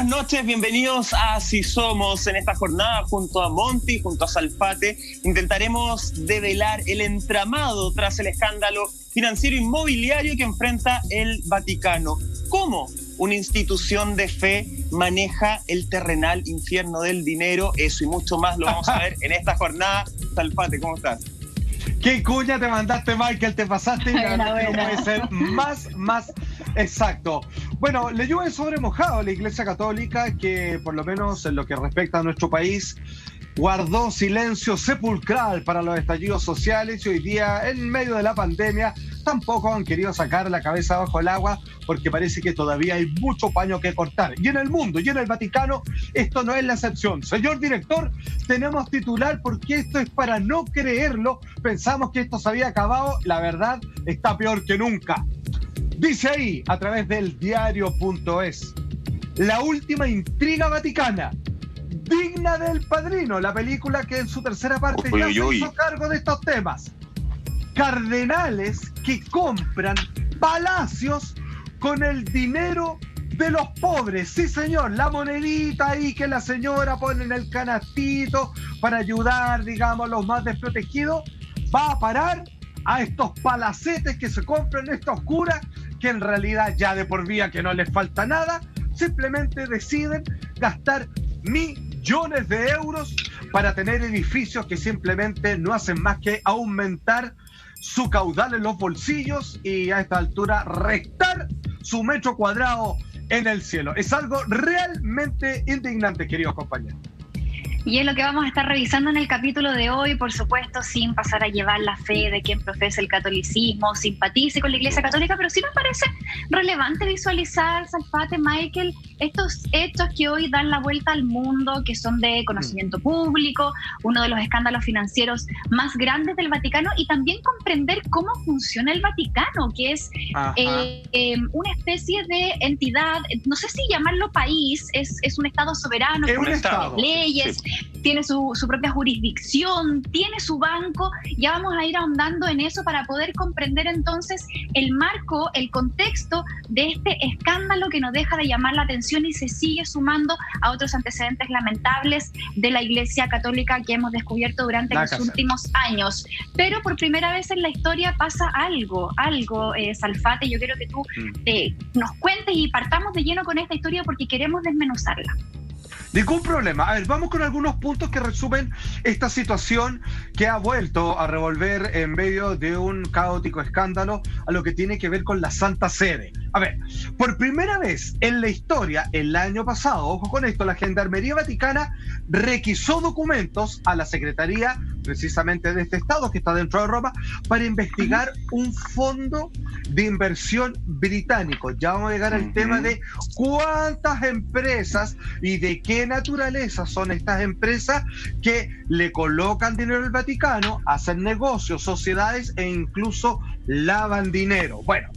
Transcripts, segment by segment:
buenas noches, bienvenidos a Así Somos. En esta jornada, junto a Monty, junto a Salfate, intentaremos develar el entramado tras el escándalo financiero inmobiliario que enfrenta el Vaticano. ¿Cómo una institución de fe maneja el terrenal infierno del dinero? Eso y mucho más lo vamos a ver en esta jornada. Salfate, ¿cómo estás? ¿Qué cuña te mandaste, Michael? Te pasaste y la verdad que no puede ser más exacto. Bueno, le llueve sobre mojado a la Iglesia Católica, que por lo menos en lo que respecta a nuestro país guardó silencio sepulcral para los estallidos sociales, y hoy día, en medio de la pandemia, tampoco han querido sacar la cabeza bajo el agua, porque parece que todavía hay mucho paño que cortar. Y en el mundo, y en el Vaticano, esto no es la excepción. Señor director, tenemos titular porque esto es para no creerlo. Pensamos que esto se había acabado. La verdad está peor que nunca. Dice ahí, a través del diario.es, la última intriga vaticana, digna del Padrino, la película que en su tercera parte ya se hizo cargo de estos temas. Cardenales que compran palacios con el dinero de los pobres. Sí, señor, la monedita ahí que la señora pone en el canastito para ayudar, digamos, a los más desprotegidos, va a parar a estos palacetes que se compran estos curas, que en realidad ya de por vía que no les falta nada, simplemente deciden gastar millones de euros para tener edificios que simplemente no hacen más que aumentar su caudal en los bolsillos y a esta altura restar su metro cuadrado en el cielo. Es algo realmente indignante, queridos compañeros. Y es lo que vamos a estar revisando en el capítulo de hoy, por supuesto, sin pasar a llevar la fe de quien profesa el catolicismo, simpatice con la Iglesia Católica, pero sí me parece relevante visualizar, Salfate, Michael, estos hechos que hoy dan la vuelta al mundo, que son de conocimiento público, uno de los escándalos financieros más grandes del Vaticano, y también comprender cómo funciona el Vaticano, que es una especie de entidad, no sé si llamarlo país, es un estado soberano, es con un estado, leyes. Sí. Tiene su propia jurisdicción, tiene su banco. Ya vamos a ir ahondando en eso para poder comprender entonces el marco, el contexto de este escándalo que no deja de llamar la atención y se sigue sumando a otros antecedentes lamentables de la Iglesia Católica que hemos descubierto durante los últimos años. Pero por primera vez en la historia pasa algo, Salfate. Yo quiero que tú nos cuentes y partamos de lleno con esta historia porque queremos desmenuzarla. Ningún problema. A ver, vamos con algunos puntos que resumen esta situación que ha vuelto a revolver en medio de un caótico escándalo a lo que tiene que ver con la Santa Sede. A ver, por primera vez en la historia, el año pasado, ojo con esto, la Gendarmería Vaticana requisó documentos a la Secretaría, precisamente de este estado que está dentro de Roma, para investigar un fondo de inversión británico. Ya vamos a llegar al tema de cuántas empresas y de qué naturaleza son estas empresas que le colocan dinero al Vaticano, hacen negocios, sociedades e incluso lavan dinero. Bueno,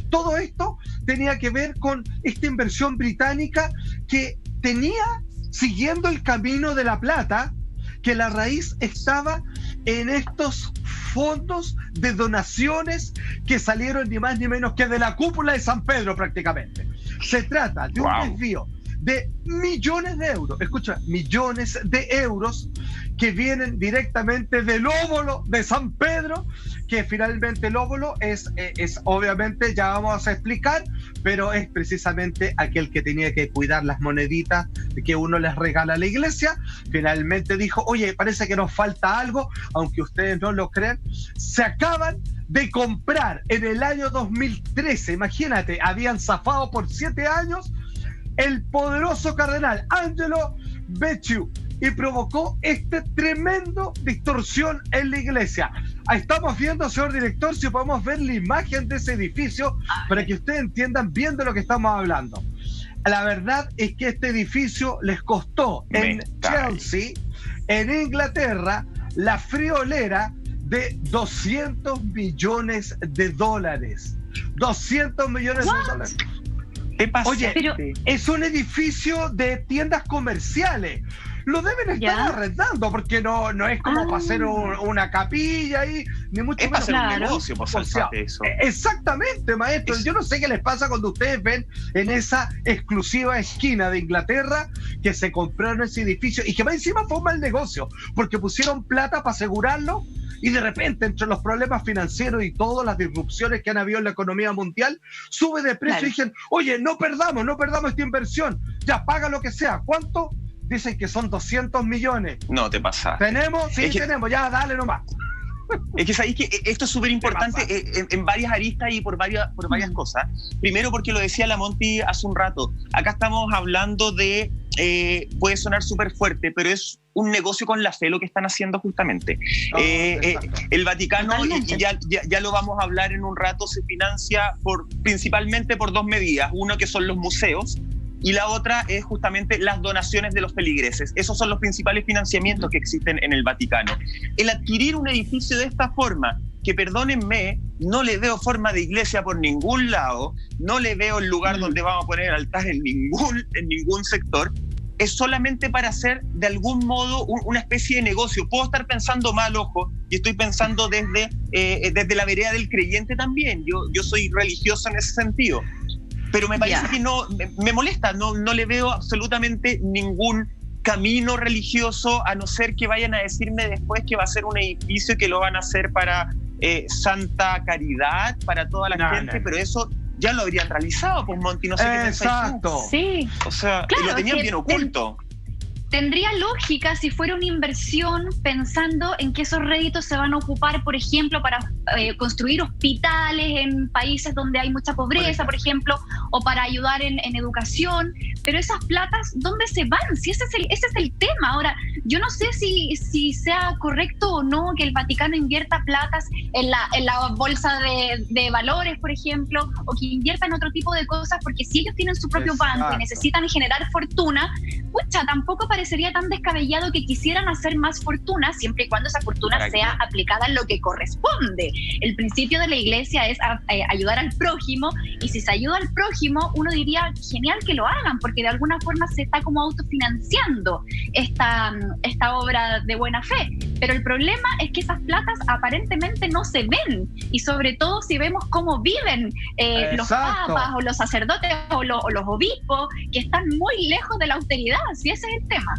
todo esto tenía que ver con esta inversión británica que tenía, siguiendo el camino de la plata, que la raíz estaba en estos fondos de donaciones que salieron ni más ni menos que de la cúpula de San Pedro prácticamente. Se trata de un desvío de millones de euros, escucha, millones de euros que vienen directamente del óvulo de San Pedro, que finalmente el óvulo es obviamente, ya vamos a explicar, pero es precisamente aquel que tenía que cuidar las moneditas que uno les regala a la iglesia. Finalmente dijo, oye, parece que nos falta algo, aunque ustedes no lo crean, se acaban de comprar en el año 2013, imagínate, habían zafado por 7 años el poderoso cardenal Angelo Becciu y provocó este tremendo distorsión en la iglesia. Ahí estamos viendo, señor director, si podemos ver la imagen de ese edificio para que ustedes entiendan bien de lo que estamos hablando. La verdad es que este edificio les costó en Chelsea, en Inglaterra, la friolera de 200 millones de dólares. 200 millones de dólares. ¿Qué pasa? Oye, pero es un edificio de tiendas comerciales lo deben estar arrendando, porque no es como para hacer una capilla ahí, ni mucho menos. Es para hacer un negocio, por eso. Exactamente, maestro. Yo no sé qué les pasa cuando ustedes ven en esa exclusiva esquina de Inglaterra que se compraron ese edificio y que más encima fue un mal negocio, porque pusieron plata para asegurarlo y de repente, entre los problemas financieros y todas las disrupciones que han habido en la economía mundial, sube de precio y dicen, oye, no perdamos esta inversión, ya paga lo que sea. ¿Cuánto? Dicen que son 200 millones. No te pasa. ¿Tenemos? Sí, tenemos, ya dale nomás. Es que sabéis que esto es súper importante en varias aristas y por varias cosas. Primero, porque lo decía la Monty hace un rato, acá estamos hablando de, puede sonar súper fuerte, pero es un negocio con la fe lo que están haciendo justamente. El Vaticano, y ya lo vamos a hablar en un rato, se financia principalmente por dos medidas. Uno, que son los museos, y la otra es justamente las donaciones de los feligreses. Esos son los principales financiamientos que existen en el Vaticano. El adquirir un edificio de esta forma, que perdónenme, no le veo forma de iglesia por ningún lado, no le veo el lugar donde vamos a poner el altar en ningún sector, es solamente para hacer de algún modo una especie de negocio. Puedo estar pensando mal, ojo, y estoy pensando desde la vereda del creyente también. Yo soy religioso en ese sentido. Pero me parece que no, me molesta, no le veo absolutamente ningún camino religioso, a no ser que vayan a decirme después que va a ser un edificio que lo van a hacer para Santa Caridad, para toda la gente, pero eso ya lo habrían realizado, pues Monty, no sé qué pensáis tú. Sí. O sea, claro, y lo tenían bien oculto. Tendría lógica si fuera una inversión pensando en que esos réditos se van a ocupar, por ejemplo, para construir hospitales en países donde hay mucha pobreza, por ejemplo, o para ayudar en educación. Pero esas platas, ¿dónde se van? Si ese es el tema. Ahora, yo no sé si sea correcto o no que el Vaticano invierta platas en la bolsa de valores, por ejemplo, o que invierta en otro tipo de cosas, porque si ellos tienen su propio banco y necesitan generar fortuna, pucha, tampoco parecería tan descabellado que quisieran hacer más fortuna, siempre y cuando esa fortuna sea aplicada en lo que corresponde. El principio de la iglesia es ayudar al prójimo, y si se ayuda al prójimo, uno diría, genial que lo hagan, porque de alguna forma se está como autofinanciando esta obra de buena fe. Pero el problema es que esas platas aparentemente no se ven, y sobre todo si vemos cómo viven los papas o los sacerdotes o los obispos, que están muy lejos de la austeridad. Si ese es el tema.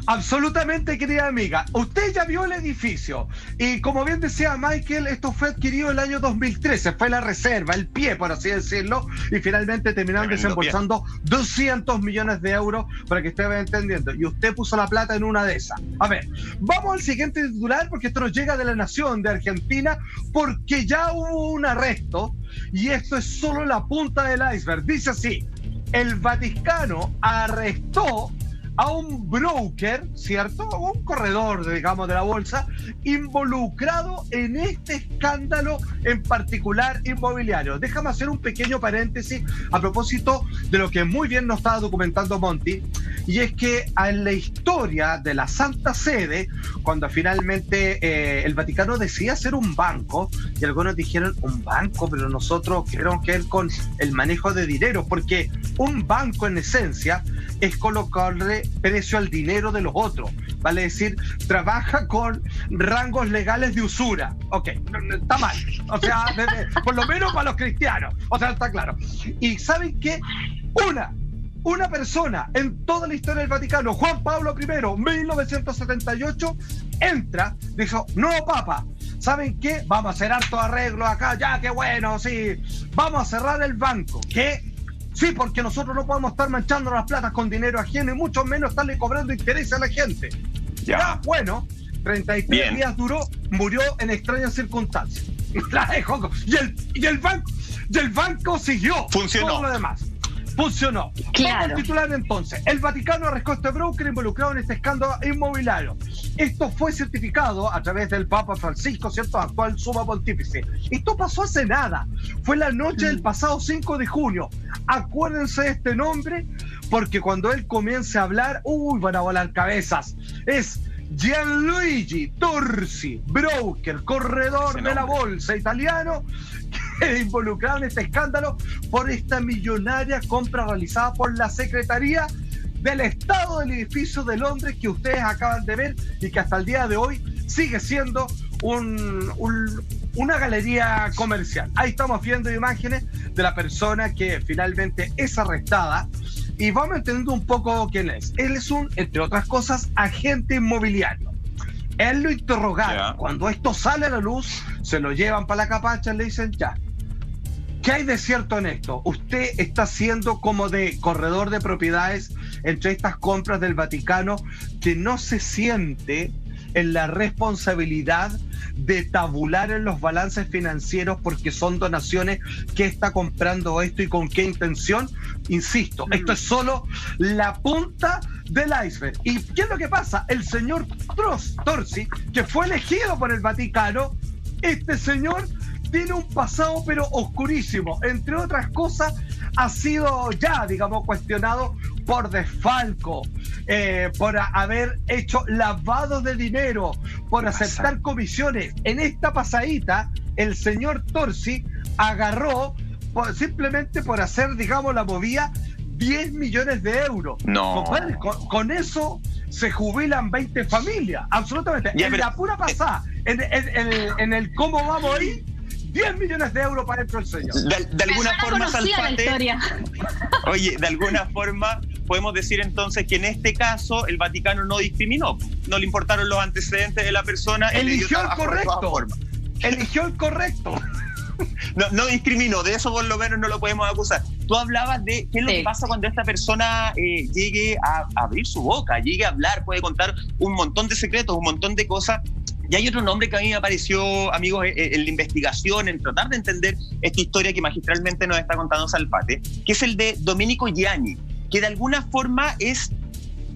Absolutamente, querida amiga. Usted ya vio el edificio y, como bien decía Michael, esto fue adquirido el año 2013, fue la reserva, el pie, por así decirlo, y finalmente terminaron desembolsando 200 millones de euros, para que usted vaya entendiendo, y usted puso la plata en una de esas. A ver, vamos al siguiente titular, porque esto nos llega de La Nación, de Argentina, porque ya hubo un arresto, y esto es solo la punta del iceberg. Dice así: el Vaticano arrestó a un broker, ¿cierto? Un corredor, digamos, de la bolsa, involucrado en este escándalo en particular inmobiliario. Déjame hacer un pequeño paréntesis a propósito de lo que muy bien nos estaba documentando Monty, y es que en la historia de la Santa Sede, cuando finalmente el Vaticano decía hacer un banco, y algunos dijeron, un banco, pero nosotros queremos que ver con el manejo de dinero, porque un banco en esencia es colocarle precio al dinero de los otros, vale decir, trabaja con rangos legales de usura. Ok, está mal, o sea, por lo menos para los cristianos, o sea, está claro. Y ¿saben qué? Una persona en toda la historia del Vaticano, Juan Pablo I, 1978, entra, dijo, no, papa, ¿saben qué? Vamos a hacer harto arreglo acá, ya, qué bueno, sí, vamos a cerrar el banco. ¿Qué? Sí, porque nosotros no podemos estar manchando las platas con dinero ajeno, y mucho menos estarle cobrando interés a la gente. Ya, bueno, 33 días duró, murió en extrañas circunstancias. La dejó, y el banco siguió. Funcionó. Todo lo demás. Funcionó. Claro. Vamos a titular entonces: el Vaticano arrestó a este broker involucrado en este escándalo inmobiliario. Esto fue certificado a través del Papa Francisco, ¿cierto?, actual Suma Pontífice. Esto pasó hace nada. Fue la noche del pasado 5 de junio. Acuérdense de este nombre, porque cuando él comience a hablar, van a volar cabezas. Es Gianluigi Torsi, broker, corredor de la bolsa italiano, que involucrado en este escándalo por esta millonaria compra realizada por la Secretaría del estado del edificio de Londres que ustedes acaban de ver y que hasta el día de hoy sigue siendo una galería comercial. Ahí estamos viendo imágenes de la persona que finalmente es arrestada y vamos entendiendo un poco quién es. Él es entre otras cosas, agente inmobiliario. Él lo interrogaron. Cuando esto sale a la luz, se lo llevan para la capacha y le dicen, ya, ¿qué hay de cierto en esto? Usted está siendo como de corredor de propiedades entre estas compras del Vaticano, que no se siente en la responsabilidad de tabular en los balances financieros porque son donaciones. ¿Qué está comprando esto y con qué intención? Insisto, esto es solo la punta del iceberg. ¿Y qué es lo que pasa? El señor Torsi, que fue elegido por el Vaticano, este señor tiene un pasado pero oscurísimo. Entre otras cosas, ha sido ya, digamos, cuestionado por desfalco, por haber hecho lavado de dinero, por aceptar comisiones. En esta pasadita, el señor Torsi agarró, simplemente por hacer, digamos, la movida, 10 millones de euros. No. Con eso se jubilan 20 familias, absolutamente. Ya, la pura pasada, en el cómo vamos ahí, 10 millones de euros para dentro del señor. De alguna forma, Salfate, oye, de alguna forma podemos decir entonces que en este caso el Vaticano no discriminó, no le importaron los antecedentes de la persona. Eligió el correcto. Eligió el correcto. No discriminó, de eso por lo menos no lo podemos acusar. Tú hablabas de qué es lo que pasa cuando esta persona llegue a abrir su boca, llegue a hablar, puede contar un montón de secretos, un montón de cosas. Y hay otro nombre que a mí me apareció, amigos, en la investigación, en tratar de entender esta historia que magistralmente nos está contando Salfate, que es el de Domenico Gianni, que de alguna forma es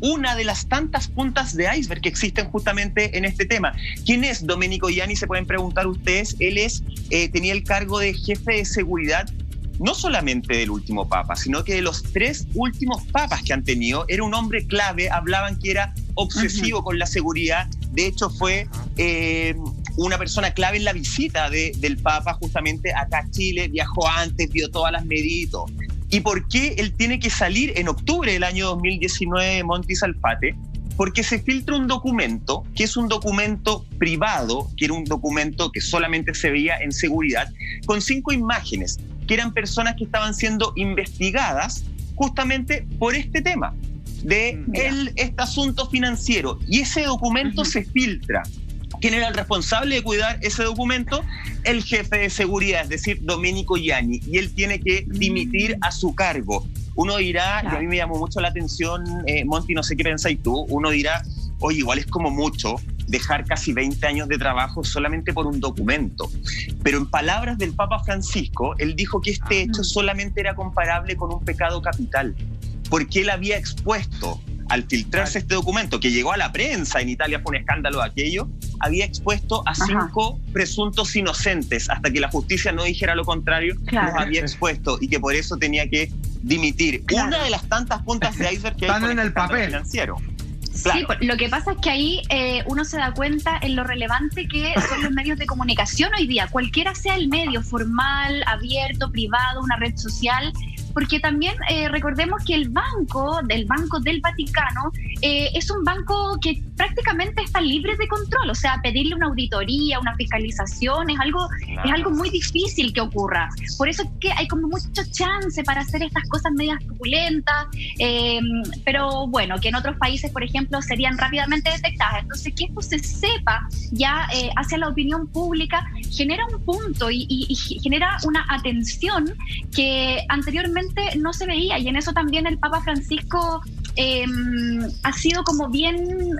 una de las tantas puntas de iceberg que existen justamente en este tema. ¿Quién es Domenico Gianni? Se pueden preguntar ustedes. Él tenía el cargo de jefe de seguridad, no solamente del último papa, sino que de los 3 últimos papas que han tenido. Era un hombre clave, hablaban que era obsesivo con la seguridad. De hecho, fue una persona clave en la visita del papa justamente acá a Chile. Viajó antes, vio todas las medidas. ¿Y por qué él tiene que salir en octubre del año 2019, Monty Salfate? Porque se filtra un documento, que es un documento privado, que era un documento que solamente se veía en seguridad, con 5 imágenes, que eran personas que estaban siendo investigadas justamente por este tema, de este asunto financiero. Y ese documento se filtra. ¿Quién era el responsable de cuidar ese documento? El jefe de seguridad, es decir, Domenico Gianni, y él tiene que dimitir a su cargo. Uno dirá, y a mí me llamó mucho la atención, Monty, no sé qué pensáis tú, uno dirá, oye, igual es como mucho dejar casi 20 años de trabajo solamente por un documento. Pero en palabras del Papa Francisco, él dijo que este hecho solamente era comparable con un pecado capital, porque él había expuesto, al filtrarse este documento, que llegó a la prensa, en Italia fue un escándalo aquello, había expuesto a 5 presuntos inocentes, hasta que la justicia no dijera lo contrario, los había expuesto, y que por eso tenía que dimitir. Una de las tantas puntas de iceberg que hay en el papel financiero. Claro. Sí, lo que pasa es que ahí uno se da cuenta en lo relevante que son los medios de comunicación hoy día, cualquiera sea el medio, formal, abierto, privado, una red social, porque también recordemos que el Banco del Vaticano es un banco que prácticamente está libre de control, o sea, pedirle una auditoría, una fiscalización es algo muy difícil que ocurra. Por eso es que hay como mucho chance para hacer estas cosas medias truculentas, pero bueno, que en otros países, por ejemplo, serían rápidamente detectadas. Entonces, que esto se sepa ya hacia la opinión pública genera un punto y genera una atención que anteriormente no se veía, y en eso también el Papa Francisco ha sido como bien,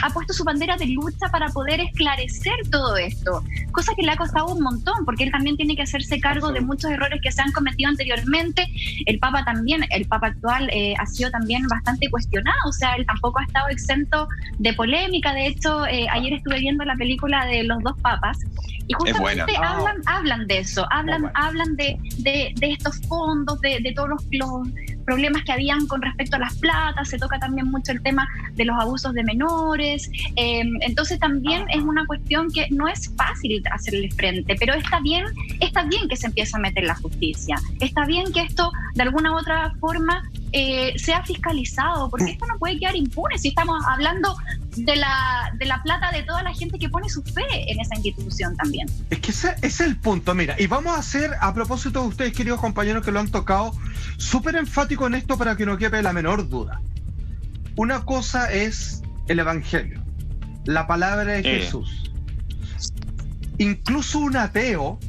ha puesto su bandera de lucha para poder esclarecer todo esto, cosa que le ha costado un montón, porque él también tiene que hacerse cargo de muchos errores que se han cometido anteriormente. El Papa actual ha sido también bastante cuestionado, o sea, él tampoco ha estado exento de polémica. De hecho, ayer estuve viendo la película de los 2 papas y justamente hablan de eso, hablan de estos fondos, de todos los problemas que habían con respecto a las platas. Se toca también mucho el tema de los abusos de menores, entonces también es una cuestión que no es fácil hacerle frente, pero está bien que se empiece a meter la justicia, está bien que esto de alguna u otra forma sea fiscalizado, porque esto no puede quedar impune si estamos hablando de la plata de toda la gente que pone su fe en esa institución también. Es que ese es el punto, mira, y vamos a hacer, a propósito de ustedes, queridos compañeros que lo han tocado, súper enfático en esto para que no quepe la menor duda. Una cosa es el Evangelio, la palabra de Jesús. Incluso un ateo,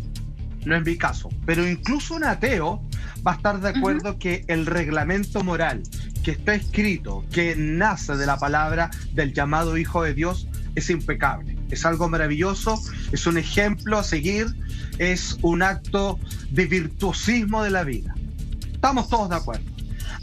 no es mi caso, pero incluso un ateo va a estar de acuerdo que el reglamento moral que está escrito, que nace de la palabra del llamado Hijo de Dios, es impecable. Es algo maravilloso, es un ejemplo a seguir, es un acto de virtuosismo de la vida. Estamos todos de acuerdo.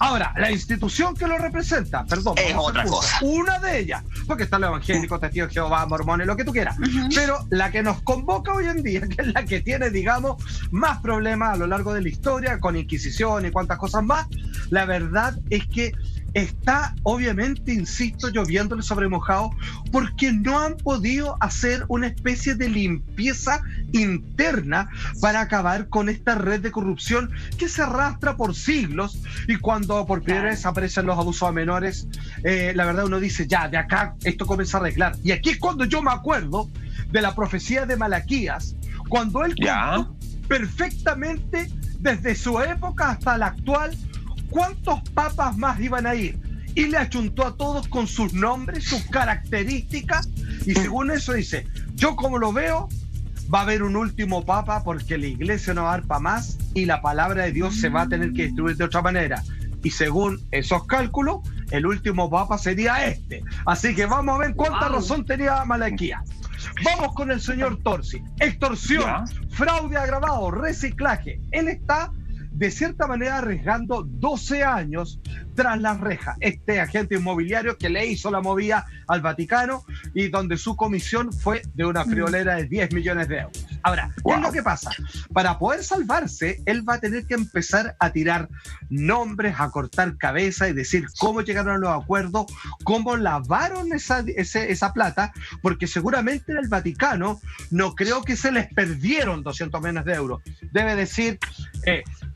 Ahora, la institución que lo representa, perdón, es otra cosa. Una de ellas, porque están los evangélicos, testigos de Jehová, mormones, lo que tú quieras, pero la que nos convoca hoy en día, que es la que tiene, digamos, más problemas a lo largo de la historia, con Inquisición y cuantas cosas más, la verdad es que está, obviamente, insisto, lloviéndole sobre mojado, porque no han podido hacer una especie de limpieza interna para acabar con esta red de corrupción que se arrastra por siglos, y cuando por primera vez aparecen los abusos a menores, la verdad uno dice, ya, de acá esto comienza a arreglar. Y aquí es cuando yo me acuerdo de la profecía de Malaquías, cuando él contó perfectamente, desde su época hasta la actual, cuántos papas más iban a ir, y le achuntó a todos con sus nombres, sus características, y según eso dice, yo como lo veo, va a haber un último papa porque la iglesia no va a dar para más y la palabra de Dios se va a tener que destruir de otra manera. Y según esos cálculos, el último papa sería este. Así que vamos a ver cuánta razón tenía Malaquías. Vamos con el señor Torsi. Extorsión, fraude agravado, reciclaje. Él está, de cierta manera, arriesgando 12 años tras las rejas. Este agente inmobiliario que le hizo la movida al Vaticano y donde su comisión fue de una friolera de 10 millones de euros. Ahora, ¿qué es lo que pasa? Para poder salvarse, él va a tener que empezar a tirar nombres, a cortar cabeza y decir cómo llegaron a los acuerdos, cómo lavaron esa plata, porque seguramente en el Vaticano no creo que se les perdieron 200 millones de euros. Debe decir,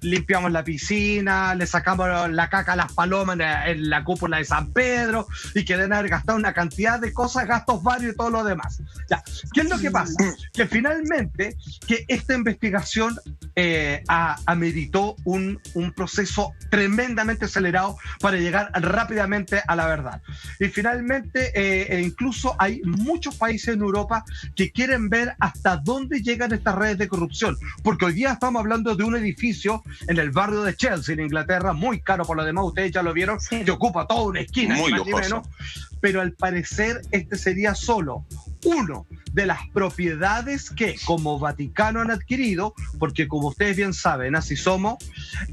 limpiamos la piscina, le sacamos la caca a las palomas en la cúpula de San Pedro, y que deben haber gastado una cantidad de cosas, gastos varios y todo lo demás. Ya, ¿qué es lo que pasa? Que finalmente que esta investigación ameritó un proceso tremendamente acelerado para llegar rápidamente a la verdad. Y finalmente incluso hay muchos países en Europa que quieren ver hasta dónde llegan estas redes de corrupción, porque hoy día estamos hablando de un edificio en el barrio de Chelsea, en Inglaterra, muy caro por lo demás, ustedes ya lo vieron, que ocupa toda una esquina, muy más ni menos, pero al parecer este sería solo uno de las propiedades que como Vaticano han adquirido, porque como ustedes bien saben, así somos,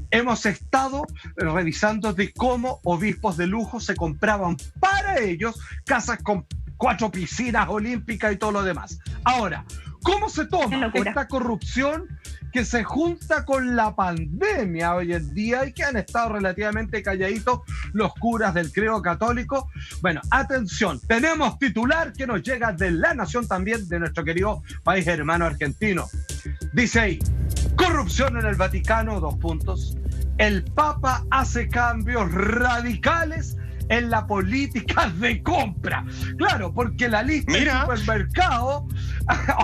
hemos estado revisando de cómo obispos de lujo se compraban para ellos casas con 4 piscinas olímpicas y todo lo demás. Ahora, ¿cómo se toma esta corrupción que se junta con la pandemia hoy en día y que han estado relativamente calladitos los curas del credo católico? Bueno, atención, tenemos titular que nos llega de La Nación también, de nuestro querido país hermano argentino. Dice ahí, corrupción en el Vaticano, 2 puntos. El Papa hace cambios radicales en la política de compra. Claro, porque la lista del supermercado,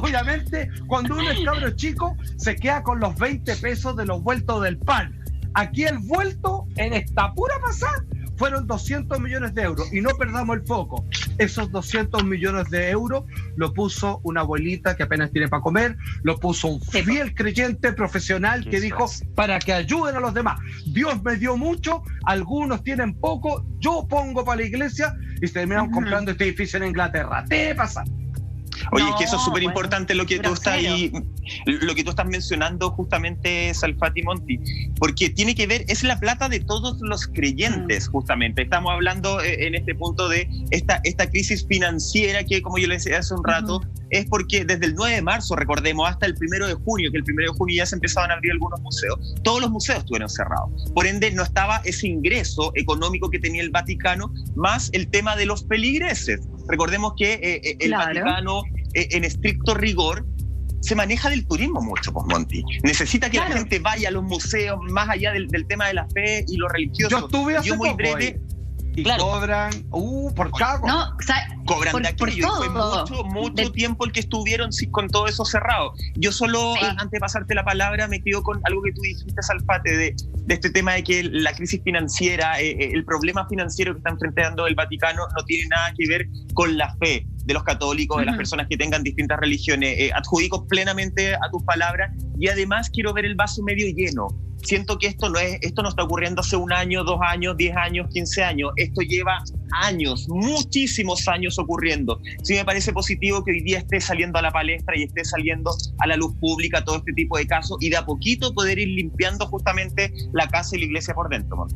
obviamente, cuando uno es cabro chico, se queda con los 20 pesos de los vueltos del pan. Aquí el vuelto, en esta pura pasada, fueron 200 millones de euros. Y no perdamos el foco. Esos 200 millones de euros lo puso una abuelita que apenas tiene para comer, lo puso un fiel creyente profesional que dijo, para que ayuden a los demás. Dios me dio mucho, algunos tienen poco, yo pongo para la iglesia, y se terminaron comprando este edificio en Inglaterra. ¿Te pasa? Oye, es que eso es súper importante lo que tú estás mencionando justamente, Salfati Monti, porque tiene que ver, es la plata de todos los creyentes, justamente. Estamos hablando en este punto de esta crisis financiera que, como yo les decía hace un rato, es porque desde el 9 de marzo, recordemos, hasta el 1 de junio, que el 1 de junio ya se empezaban a abrir algunos museos, todos los museos estuvieron cerrados. Por ende, no estaba ese ingreso económico que tenía el Vaticano, más el tema de los feligreses. Recordemos que el Vaticano, en estricto rigor, se maneja del turismo mucho, pues, Monty. Necesita que la gente vaya a los museos, más allá del tema de la fe y lo religioso. Yo estuve hace poco breve. Y cobran, por cago. No, o sea, cobran de aquello. Y fue mucho tiempo el que estuvieron con todo eso cerrado. Yo solo, antes de pasarte la palabra, me quedo con algo que tú dijiste, Salfate, de este tema de que la crisis financiera, el problema financiero que está enfrentando el Vaticano no tiene nada que ver con la fe de los católicos, de las personas que tengan distintas religiones. Adjudico plenamente a tus palabras y además quiero ver el vaso medio lleno. Siento que esto no está ocurriendo hace 1 año, 2 años, 10 años, 15 años. Esto lleva años, muchísimos años ocurriendo. Sí me parece positivo que hoy día esté saliendo a la palestra y esté saliendo a la luz pública todo este tipo de casos y de a poquito poder ir limpiando justamente la casa y la iglesia por dentro, ¿no?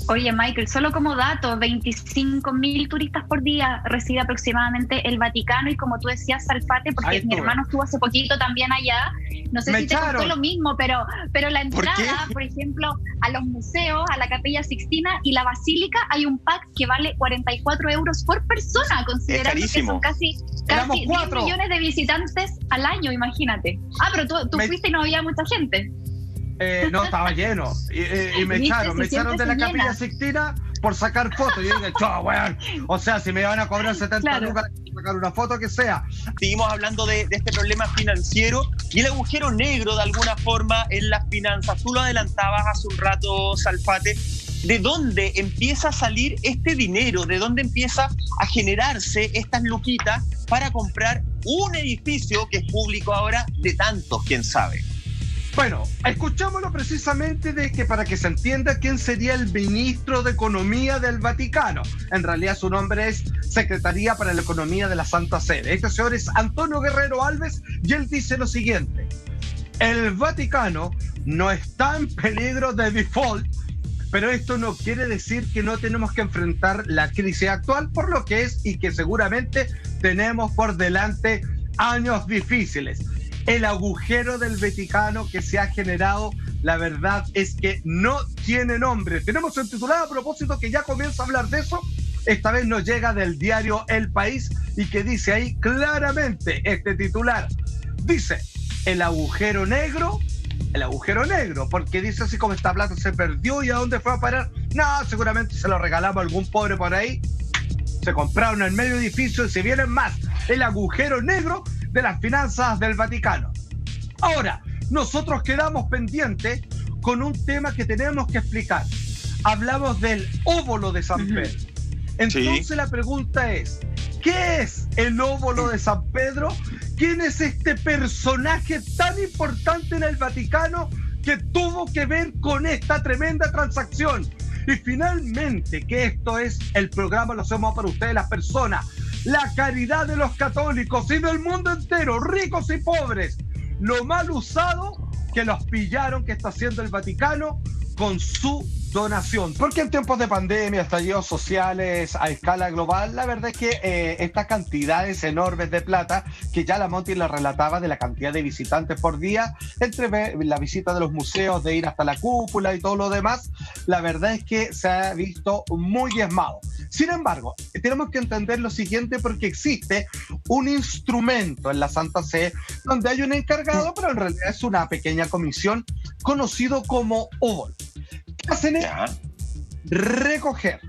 Oye, Michael, solo como dato, 25.000 turistas por día recibe aproximadamente el Vaticano y como tú decías, Salfate, porque mi hermano estuvo hace poquito también allá, no sé si te costó lo mismo, pero la entrada, por ejemplo, a los museos, a la Capilla Sixtina y la Basílica, hay un pack que vale 44 euros por persona, considerando que son casi 10 millones de visitantes al año, imagínate. Pero tú fuiste y no había mucha gente. No, estaba lleno. Y me echaron de la Capilla Sixtina por sacar fotos. Y yo dije, weón. O sea, si me van a cobrar 70 lucas para sacar una foto, que sea. Seguimos hablando de este problema financiero y el agujero negro, de alguna forma, en las finanzas. Tú lo adelantabas hace un rato, Salfate. ¿De dónde empieza a salir este dinero? ¿De dónde empieza a generarse estas luquitas para comprar un edificio que es público ahora de tantos, quién sabe? Bueno, escuchámoslo precisamente de que para que se entienda quién sería el ministro de Economía del Vaticano. En realidad su nombre es Secretaría para la Economía de la Santa Sede. Este señor es Antonio Guerrero Alves y él dice lo siguiente: el Vaticano no está en peligro de default, pero esto no quiere decir que no tenemos que enfrentar la crisis actual por lo que es y que seguramente tenemos por delante años difíciles. El agujero del Vaticano que se ha generado, la verdad es que no tiene nombre. Tenemos un titular a propósito que ya comienza a hablar de eso. Esta vez nos llega del diario El País y que dice ahí claramente este titular. Dice, el agujero negro, porque dice así como esta plata se perdió y a dónde fue a parar. No, seguramente se lo regalamos a algún pobre por ahí. Se compraron el medio edificio y se vienen más. El agujero negro de las finanzas del Vaticano. Ahora, nosotros quedamos pendientes con un tema que tenemos que explicar. Hablamos del óvulo de San Pedro. Entonces la pregunta es, ¿qué es el óvulo de San Pedro? ¿Quién es este personaje tan importante en el Vaticano que tuvo que ver con esta tremenda transacción? Y finalmente, que esto es el programa, lo hacemos para ustedes, las personas, la caridad de los católicos y del mundo entero, ricos y pobres, lo mal usado que los pillaron que está haciendo el Vaticano con su donación. Porque en tiempos de pandemia, estallidos sociales a escala global, la verdad es que estas cantidades enormes de plata, que ya la Monty la relataba de la cantidad de visitantes por día, entre la visita de los museos, de ir hasta la cúpula y todo lo demás, la verdad es que se ha visto muy diezmado. Sin embargo, tenemos que entender lo siguiente, porque existe un instrumento en la Santa Sede donde hay un encargado, pero en realidad es una pequeña comisión conocido como óvulo. ¿Qué hacen? Recoger,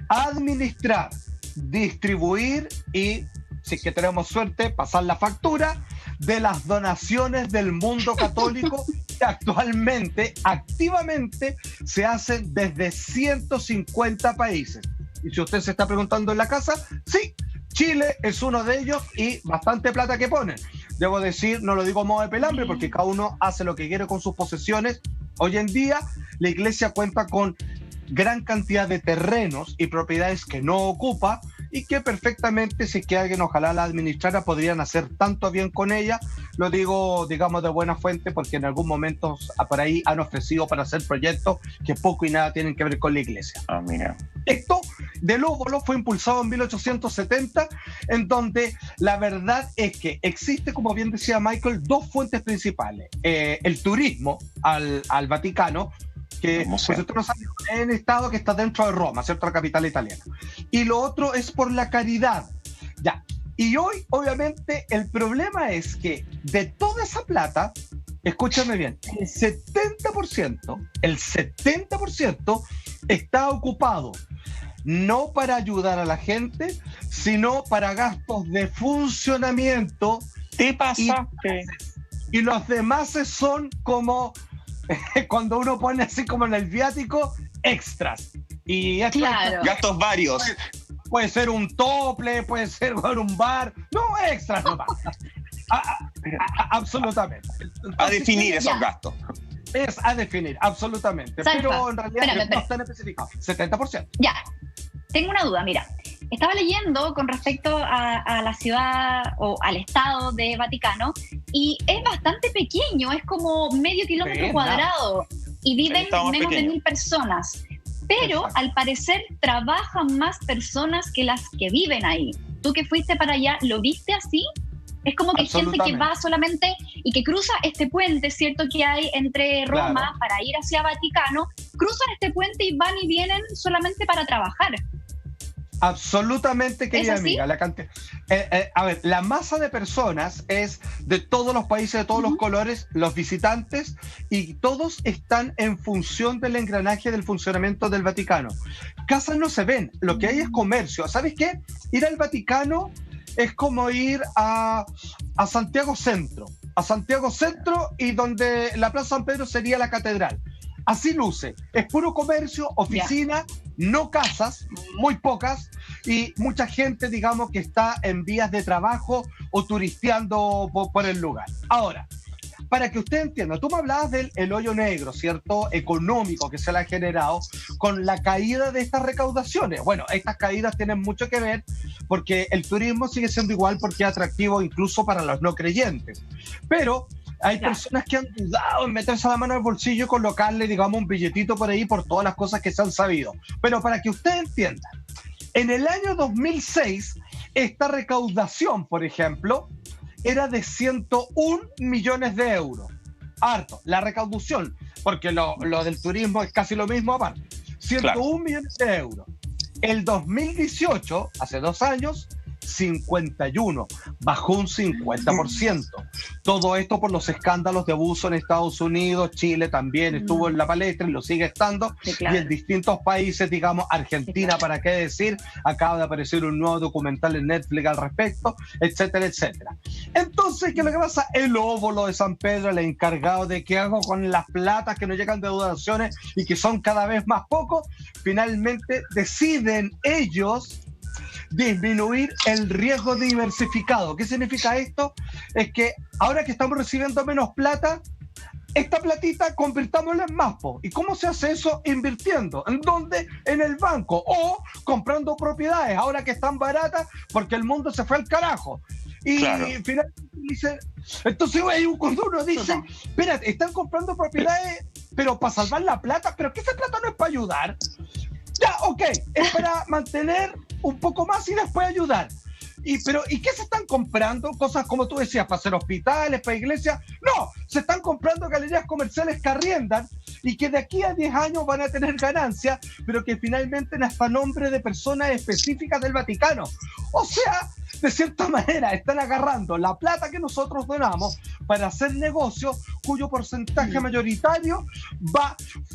administrar, distribuir y, si es que tenemos suerte, pasar la factura de las donaciones del mundo católico que actualmente, activamente, se hacen desde 150 países. Y si usted se está preguntando en la casa, sí, Chile es uno de ellos y bastante plata que ponen. Debo decir, no lo digo a modo de pelambre, porque cada uno hace lo que quiere con sus posesiones. Hoy en día, la iglesia cuenta con gran cantidad de terrenos y propiedades que no ocupa y que perfectamente, si es que alguien ojalá la administrara, podrían hacer tanto bien con ella. Lo digo, digamos, de buena fuente, porque en algún momento por ahí han ofrecido para hacer proyectos que poco y nada tienen que ver con la iglesia. Mira. Esto del óvulo fue impulsado en 1870, en donde la verdad es que existe, como bien decía Michael, dos fuentes principales. El turismo al Vaticano, que pues esto no sabe, es un estado que está dentro de Roma, ¿cierto? La capital italiana. Y lo otro es por la caridad. Ya, Y hoy, obviamente, el problema es que de toda esa plata, escúchame bien, el 70% está ocupado no para ayudar a la gente, sino para gastos de funcionamiento. Te pasaste. Y los demás son como cuando uno pone así como en el viático, extras. Y Claro. Gastos varios. puede ser un tople, puede ser un bar, no, extras nomás. Absolutamente. A definir esos ya. gastos. Es a definir, absolutamente. Salva, Pero en realidad espérame. no están especificados. 70%. Ya, tengo una duda, mira. Estaba leyendo con respecto a la ciudad o al estado de Vaticano y es bastante pequeño, es como medio kilómetro Sí, cuadrado y viven estado más menos de pequeño. 1000 personas. Pero Exacto. al parecer trabajan más personas que las que viven ahí. Tú que fuiste para allá, ¿lo viste así? Es como que hay gente que Absolutamente. va solamente y que cruza este puente, ¿cierto? Que hay entre Roma Claro. para ir hacia Vaticano, cruzan este puente y van y vienen solamente para trabajar. Absolutamente, querida ¿Es así? amiga. A ver, la masa de personas es de todos los países, de todos los colores, los visitantes, y todos están en función del engranaje del funcionamiento del Vaticano. Casas no se ven, lo que hay es comercio. ¿Sabes qué? Ir al Vaticano es como ir a Santiago Centro. A Santiago Centro y donde la Plaza San Pedro sería la catedral. Así luce. Es puro comercio, oficina, no casas, muy pocas, y mucha gente, digamos, que está en vías de trabajo o turisteando por el lugar. Ahora, para que usted entienda, tú me hablabas del el hoyo negro, ¿cierto? Económico que se le ha generado con la caída de estas recaudaciones. Bueno, estas caídas tienen mucho que ver porque el turismo sigue siendo igual porque es atractivo incluso para los no creyentes. Pero hay Claro. personas que han dudado en meterse la mano al bolsillo y colocarle, digamos, un billetito por ahí por todas las cosas que se han sabido. Pero para que usted entienda, en el año 2006, esta recaudación, por ejemplo, era de 101 millones de euros. Harto, la recaudación, porque lo del turismo es casi lo mismo aparte. 101 millones de euros. El 2018, hace 2 años, 51, bajó un 50%. Todo esto por los escándalos de abuso en Estados Unidos, Chile también estuvo en la palestra y lo sigue estando, Sí, claro. y en distintos países, digamos, Argentina, Sí, claro. para qué decir, acaba de aparecer un nuevo documental en Netflix al respecto, etcétera, etcétera. Entonces, ¿qué es lo que pasa? El óvulo de San Pedro, el encargado de qué hago con las platas que no llegan de donaciones y que son cada vez más pocos, finalmente deciden ellos disminuir el riesgo diversificado. ¿Qué significa esto? Es que ahora que estamos recibiendo menos plata, esta platita convirtámosla en más. ¿Y cómo se hace eso? Invirtiendo. ¿En dónde? En el banco o comprando propiedades, ahora que están baratas porque el mundo se fue al carajo. Y Claro. finalmente dicen, entonces cuando uno dice, espérate, están comprando propiedades, pero para salvar la plata, pero que esa plata no es para ayudar. Ya, ok, es para mantener un poco más y después ayudar. ¿Y qué se están comprando? Cosas como tú decías, para hacer hospitales, para iglesias. No, se están comprando galerías comerciales que arriendan y que de aquí a 10 años van a tener ganancias, pero que finalmente hasta nombre de personas específicas del Vaticano. O sea, de cierta manera están agarrando la plata que nosotros donamos para hacer negocios cuyo porcentaje mayoritario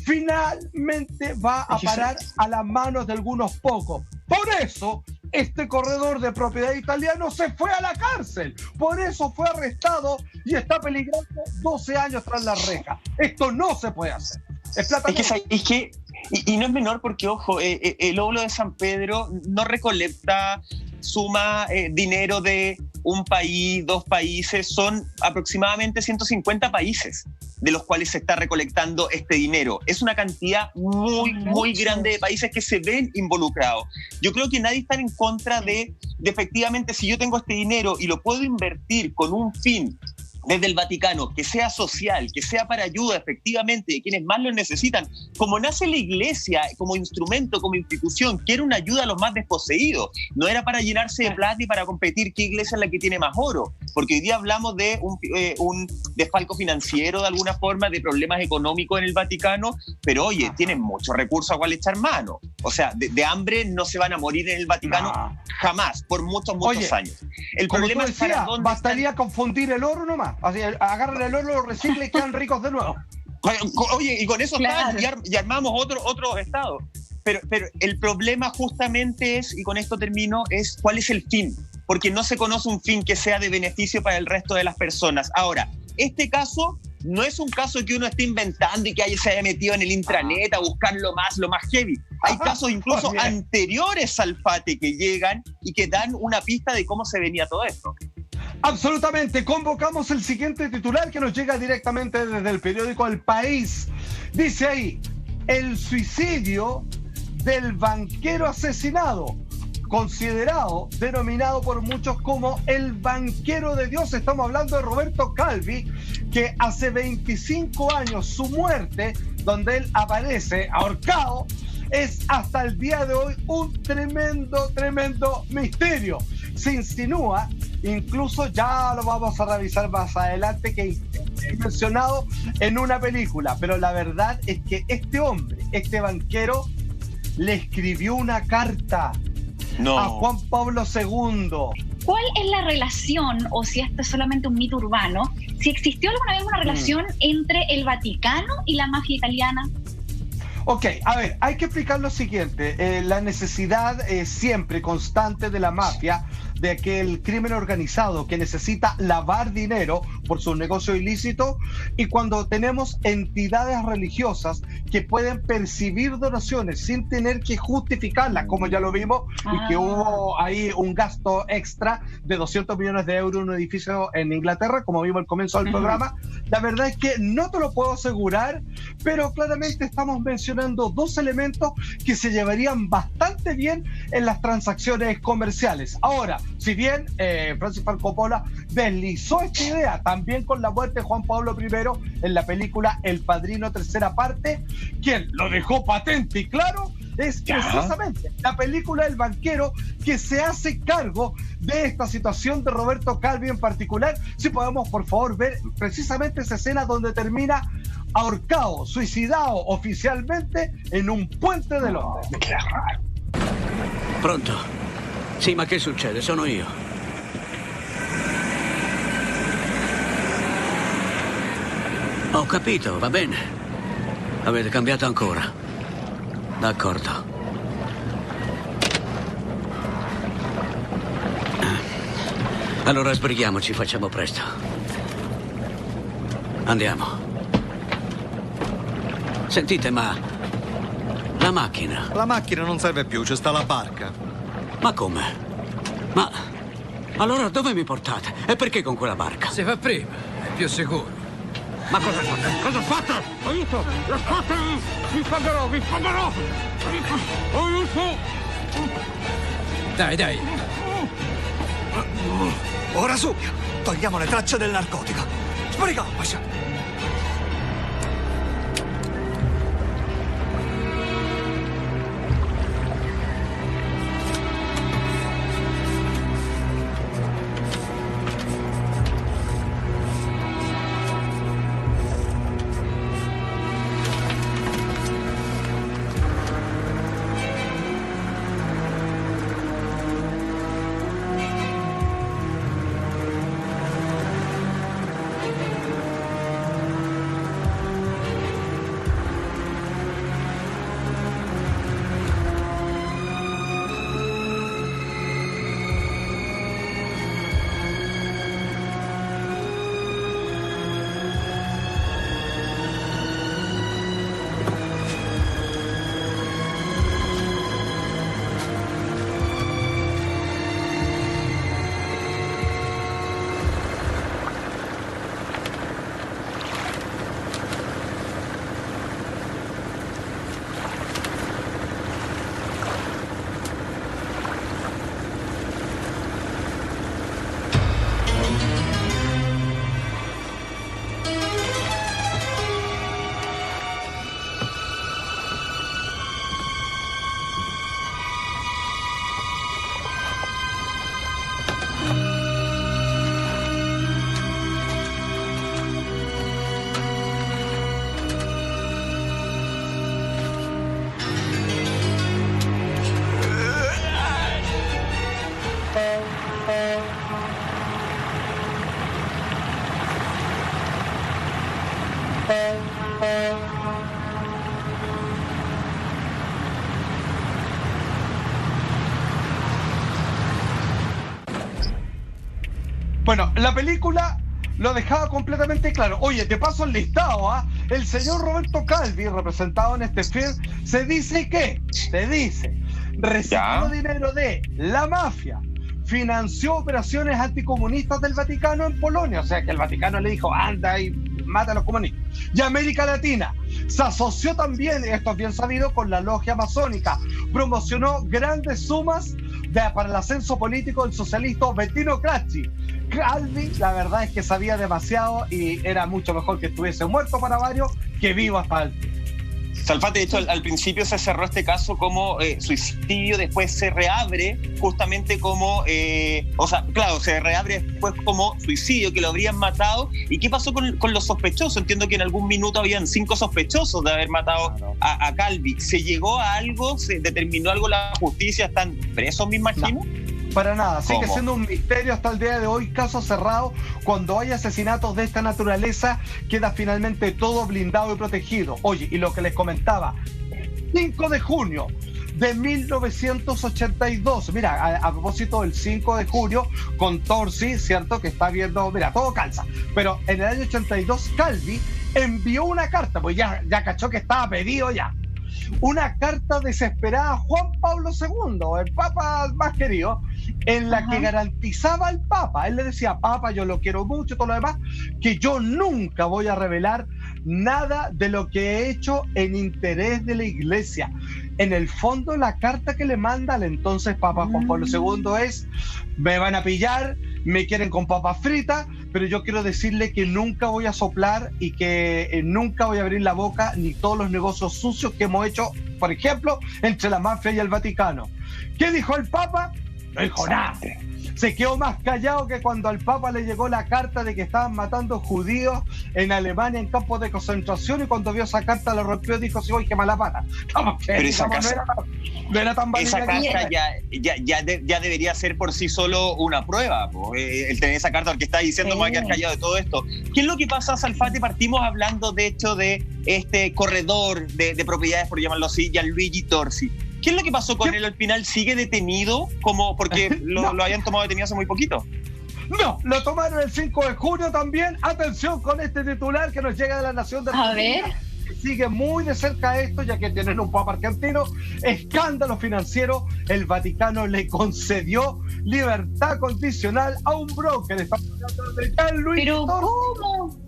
finalmente va a parar a las manos de algunos pocos. Por eso este corredor de propiedad italiano se fue a la cárcel. Por eso fue arrestado y está peligrando 12 años tras la reja. Esto no se puede hacer. Es plata. Y no es menor porque, ojo, el óvulo de San Pedro no recolecta, suma dinero de un país, 2 países, son aproximadamente 150 países de los cuales se está recolectando este dinero. Es una cantidad muy grande de países que se ven involucrados. Yo creo que nadie está en contra de efectivamente, si yo tengo este dinero y lo puedo invertir con un fin desde el Vaticano, que sea social, que sea para ayuda efectivamente de quienes más lo necesitan, como nace la Iglesia como instrumento, como institución, que era una ayuda a los más desposeídos, no era para llenarse de plata y para competir qué iglesia es la que tiene más oro, porque hoy día hablamos de un desfalco financiero de alguna forma, de problemas económicos en el Vaticano, pero oye, tienen muchos recursos a cual echar mano, o sea, de hambre no se van a morir en el Vaticano jamás, por muchos años. El problema es para dónde bastaría confundir el oro nomás. Así, agarran el oro, lo reciclan y quedan ricos de nuevo. Oye, y con eso claro. Y armamos otros estados. Pero el problema justamente es, y con esto termino, es cuál es el fin. Porque no se conoce un fin que sea de beneficio para el resto de las personas. Ahora, este caso no es un caso que uno esté inventando y que se haya metido en el intranet a buscar lo más heavy. Hay casos incluso anteriores al FATE que llegan y que dan una pista de cómo se venía todo esto. Absolutamente. Convocamos el siguiente titular que nos llega directamente desde el periódico El País. Dice ahí, el suicidio del banquero asesinado, considerado, denominado por muchos como el banquero de Dios. Estamos hablando de Roberto Calvi, que hace 25 años su muerte, donde él aparece ahorcado, es hasta el día de hoy un tremendo misterio. Se insinúa, incluso ya lo vamos a revisar más adelante, que es mencionado en una película, pero la verdad es que este hombre, este banquero, le escribió una carta a Juan Pablo II. ¿Cuál es la relación, o si esto es solamente un mito urbano, si existió alguna vez una relación entre el Vaticano y la mafia italiana? Ok, a ver, hay que explicar lo siguiente. La necesidad siempre constante de la mafia, de que el crimen organizado que necesita lavar dinero por su negocio ilícito, y cuando tenemos entidades religiosas que pueden percibir donaciones sin tener que justificarlas, como ya lo vimos, y que hubo ahí un gasto extra de 200 millones de euros en un edificio en Inglaterra, como vimos al comienzo del programa. La verdad es que no te lo puedo asegurar, pero claramente estamos mencionando dos elementos que se llevarían bastante bien en las transacciones comerciales. Ahora, si bien Francis Ford Coppola deslizó esta idea también con la muerte de Juan Pablo I en la película El Padrino tercera parte, quien lo dejó patente y claro es precisamente la película El Banquero, que se hace cargo de esta situación de Roberto Calvi en particular. Si podemos por favor ver precisamente esa escena donde termina ahorcado, suicidado oficialmente en un puente de Londres. Che raro. Pronto? Sì, ma che succede? Sono io. Ho capito, va bene. Avete cambiato ancora. D'accordo. Allora sbrighiamoci, facciamo presto. Andiamo. Sentite, ma la macchina? La macchina non serve più, c'è sta la barca. Ma come? Ma allora dove mi portate? E perché con quella barca? Si fa prima, è più sicuro. Ma cosa fate? Cosa fate? Aiuto! Lasciatemi! Vi pagherò! Aiuto! Dai. Ora subito, togliamo le tracce del narcotico. Sbrighiamoci. Bueno, la película lo dejaba completamente claro. Oye, te paso el listado, ¿ah? El señor Roberto Calvi, representado en este film, se dice, recibió dinero de la mafia, financió operaciones anticomunistas del Vaticano en Polonia, o sea que el Vaticano le dijo, anda y mata a los comunistas. Y América Latina se asoció también, esto es bien sabido, con la logia masónica, promocionó grandes sumas para el ascenso político del socialista Bettino Craxi. Calvi, la verdad es que sabía demasiado y era mucho mejor que estuviese muerto para varios que vivo hasta el fin. Salfate, de hecho, al principio se cerró este caso como suicidio, después se reabre justamente como, se reabre después como suicidio, que lo habrían matado. ¿Y qué pasó con los sospechosos? Entiendo que en algún minuto habían 5 sospechosos de haber matado a Calvi. ¿Se llegó a algo? ¿Se determinó algo la justicia? ¿Están presos, me imagino? No. Para nada, sigue siendo un misterio hasta el día de hoy, caso cerrado. Cuando hay asesinatos de esta naturaleza, queda finalmente todo blindado y protegido. Oye, y lo que les comentaba, 5 de junio de 1982, mira, a propósito del 5 de junio, con Torsi, ¿cierto? Que está viendo, mira, todo calza, pero en el año 82, Calvi envió una carta, pues ya cachó que estaba pedido ya. Una carta desesperada a Juan Pablo II, el Papa más querido, en la que garantizaba al Papa, él le decía, Papa, yo lo quiero mucho, todo lo demás, que yo nunca voy a revelar nada de lo que he hecho en interés de la Iglesia. En el fondo, la carta que le manda al entonces Papa Juan Pablo II es, me van a pillar, me quieren con papas fritas, pero yo quiero decirle que nunca voy a soplar y que nunca voy a abrir la boca ni todos los negocios sucios que hemos hecho, por ejemplo, entre la mafia y el Vaticano. ¿Qué dijo el Papa? No dijo nada. Se quedó más callado que cuando al Papa le llegó la carta de que estaban matando judíos en Alemania en campos de concentración, y cuando vio esa carta lo rompió y dijo, sí, oye, qué mala pata. Pero esa carta ya debería ser por sí solo una prueba, el tener esa carta, porque está diciendo me voy a quedar callado de todo esto. ¿Qué es lo que pasa, Salfate? Partimos hablando de hecho de este corredor de propiedades, por llamarlo así, Gianluigi Torsi. ¿Qué es lo que pasó con él al final? ¿Sigue detenido? Porque lo habían tomado detenido hace muy poquito. No, lo tomaron el 5 de junio también. Atención con este titular que nos llega de la Nación de Argentina. A ver. Sigue muy de cerca esto, ya que tienen un papa argentino. Escándalo financiero. El Vaticano le concedió libertad condicional a un broker. Estamos hablando de Gianluigi ¿Pero Torsi. cómo?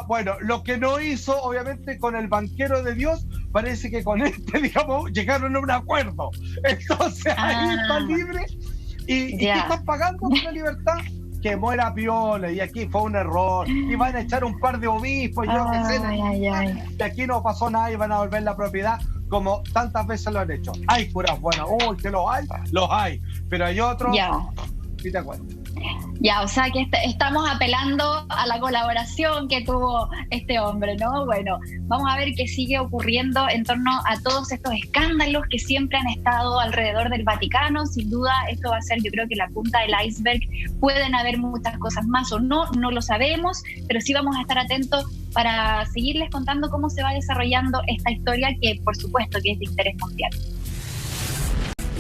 Bueno, lo que no hizo, obviamente, con el banquero de Dios, parece que con este, digamos, llegaron a un acuerdo. Entonces, ahí está libre. ¿Y qué están pagando por la libertad? Que muera Piola, y aquí fue un error, y van a echar un par de obispos, yo qué sé, y aquí no pasó nada y van a volver la propiedad como tantas veces lo han hecho. Hay curas buenas, que los hay, pero hay otros, si te acuerdas. Ya, o sea que estamos apelando a la colaboración que tuvo este hombre, ¿no? Bueno, vamos a ver qué sigue ocurriendo en torno a todos estos escándalos que siempre han estado alrededor del Vaticano. Sin duda, esto va a ser, yo creo que la punta del iceberg. Pueden haber muchas cosas más o no lo sabemos, pero sí vamos a estar atentos para seguirles contando cómo se va desarrollando esta historia que, por supuesto, que es de interés mundial.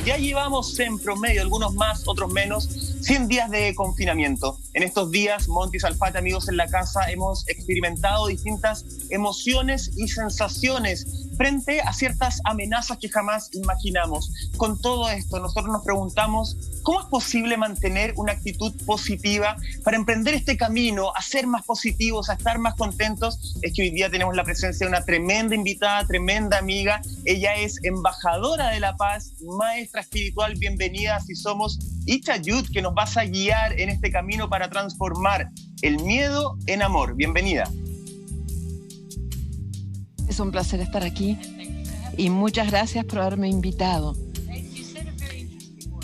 Ya llevamos en promedio, algunos más, otros menos, 100 días de confinamiento. En estos días, Monty, Salfate, amigos en la casa, hemos experimentado distintas emociones y sensaciones frente a ciertas amenazas que jamás imaginamos. Con todo esto, nosotros nos preguntamos, ¿cómo es posible mantener una actitud positiva para emprender este camino, a ser más positivos, a estar más contentos? Es que hoy día tenemos la presencia de una tremenda invitada, tremenda amiga. Ella es embajadora de la paz, maestra espiritual. Bienvenida, así somos, Icha Yud, que nos vas a guiar en este camino para transformar el miedo en amor. Bienvenida. Es un placer estar aquí y muchas gracias por haberme invitado.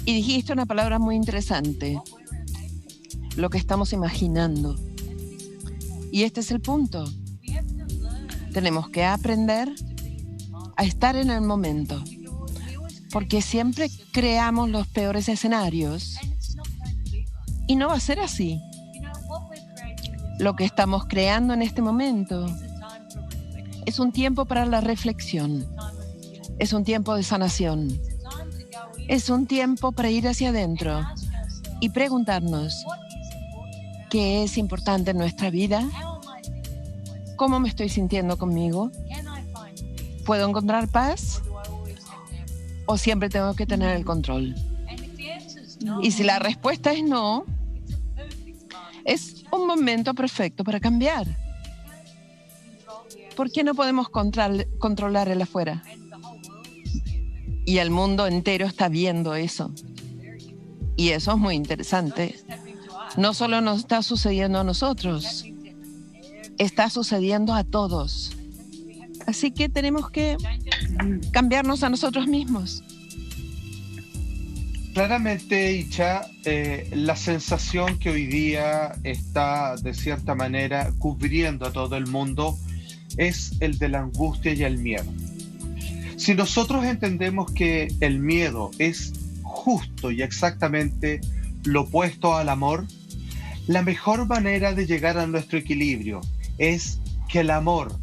Y dijiste una palabra muy interesante, lo que estamos imaginando. Y este es el punto. Tenemos que aprender a estar en el momento, porque siempre creamos los peores escenarios y no va a ser así. Lo que estamos creando en este momento es un tiempo para la reflexión, es un tiempo de sanación, es un tiempo para ir hacia adentro y preguntarnos qué es importante en nuestra vida, cómo me estoy sintiendo conmigo, ¿puedo encontrar paz o siempre tengo que tener el control? Y si la respuesta es no, es un momento perfecto para cambiar. ¿Por qué no podemos controlar el afuera? Y el mundo entero está viendo eso. Y eso es muy interesante. No solo nos está sucediendo a nosotros, está sucediendo a todos. Así que tenemos que cambiarnos a nosotros mismos. Claramente, Icha, la sensación que hoy día está de cierta manera cubriendo a todo el mundo es el de la angustia y el miedo. Si nosotros entendemos que el miedo es justo y exactamente lo opuesto al amor, la mejor manera de llegar a nuestro equilibrio es que el amor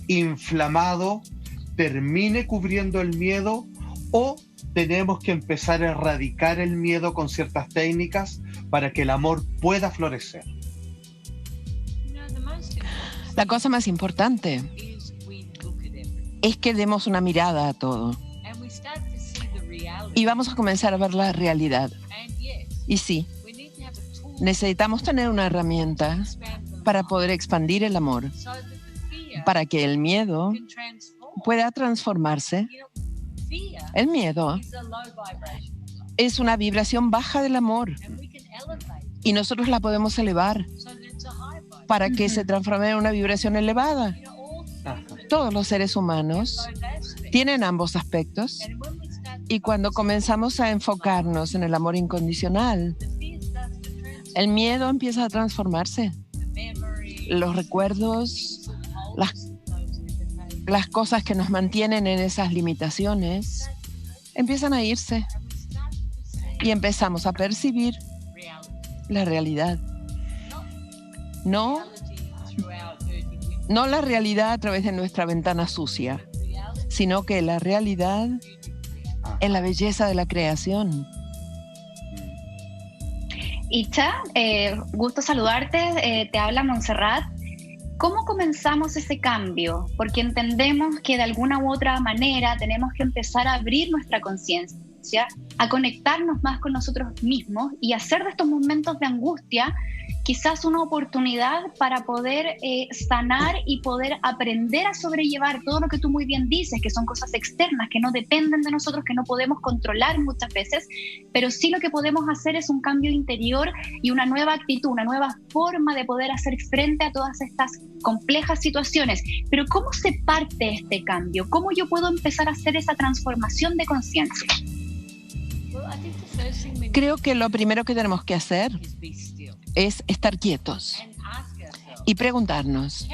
inflamado termine cubriendo el miedo, o tenemos que empezar a erradicar el miedo con ciertas técnicas para que el amor pueda florecer. La cosa más importante es que demos una mirada a todo y vamos a comenzar a ver la realidad. Y sí, necesitamos tener una herramienta para poder expandir el amor, para que el miedo pueda transformarse. El miedo es una vibración baja del amor y nosotros la podemos elevar para que se transforme en una vibración elevada. Todos los seres humanos tienen ambos aspectos, y cuando comenzamos a enfocarnos en el amor incondicional, el miedo empieza a transformarse. Los recuerdos, las cosas que nos mantienen en esas limitaciones empiezan a irse y empezamos a percibir la realidad. No la realidad a través de nuestra ventana sucia, sino que la realidad es la belleza de la creación. Icha, gusto saludarte, te habla Montserrat. ¿Cómo comenzamos ese cambio? Porque entendemos que de alguna u otra manera tenemos que empezar a abrir nuestra conciencia, a conectarnos más con nosotros mismos y hacer de estos momentos de angustia quizás una oportunidad para poder sanar y poder aprender a sobrellevar todo lo que tú muy bien dices, que son cosas externas, que no dependen de nosotros, que no podemos controlar muchas veces, pero sí lo que podemos hacer es un cambio interior y una nueva actitud, una nueva forma de poder hacer frente a todas estas complejas situaciones. Pero ¿cómo se parte este cambio? ¿Cómo yo puedo empezar a hacer esa transformación de conciencia? Creo que lo primero que tenemos que hacer es estar quietos y preguntarnos,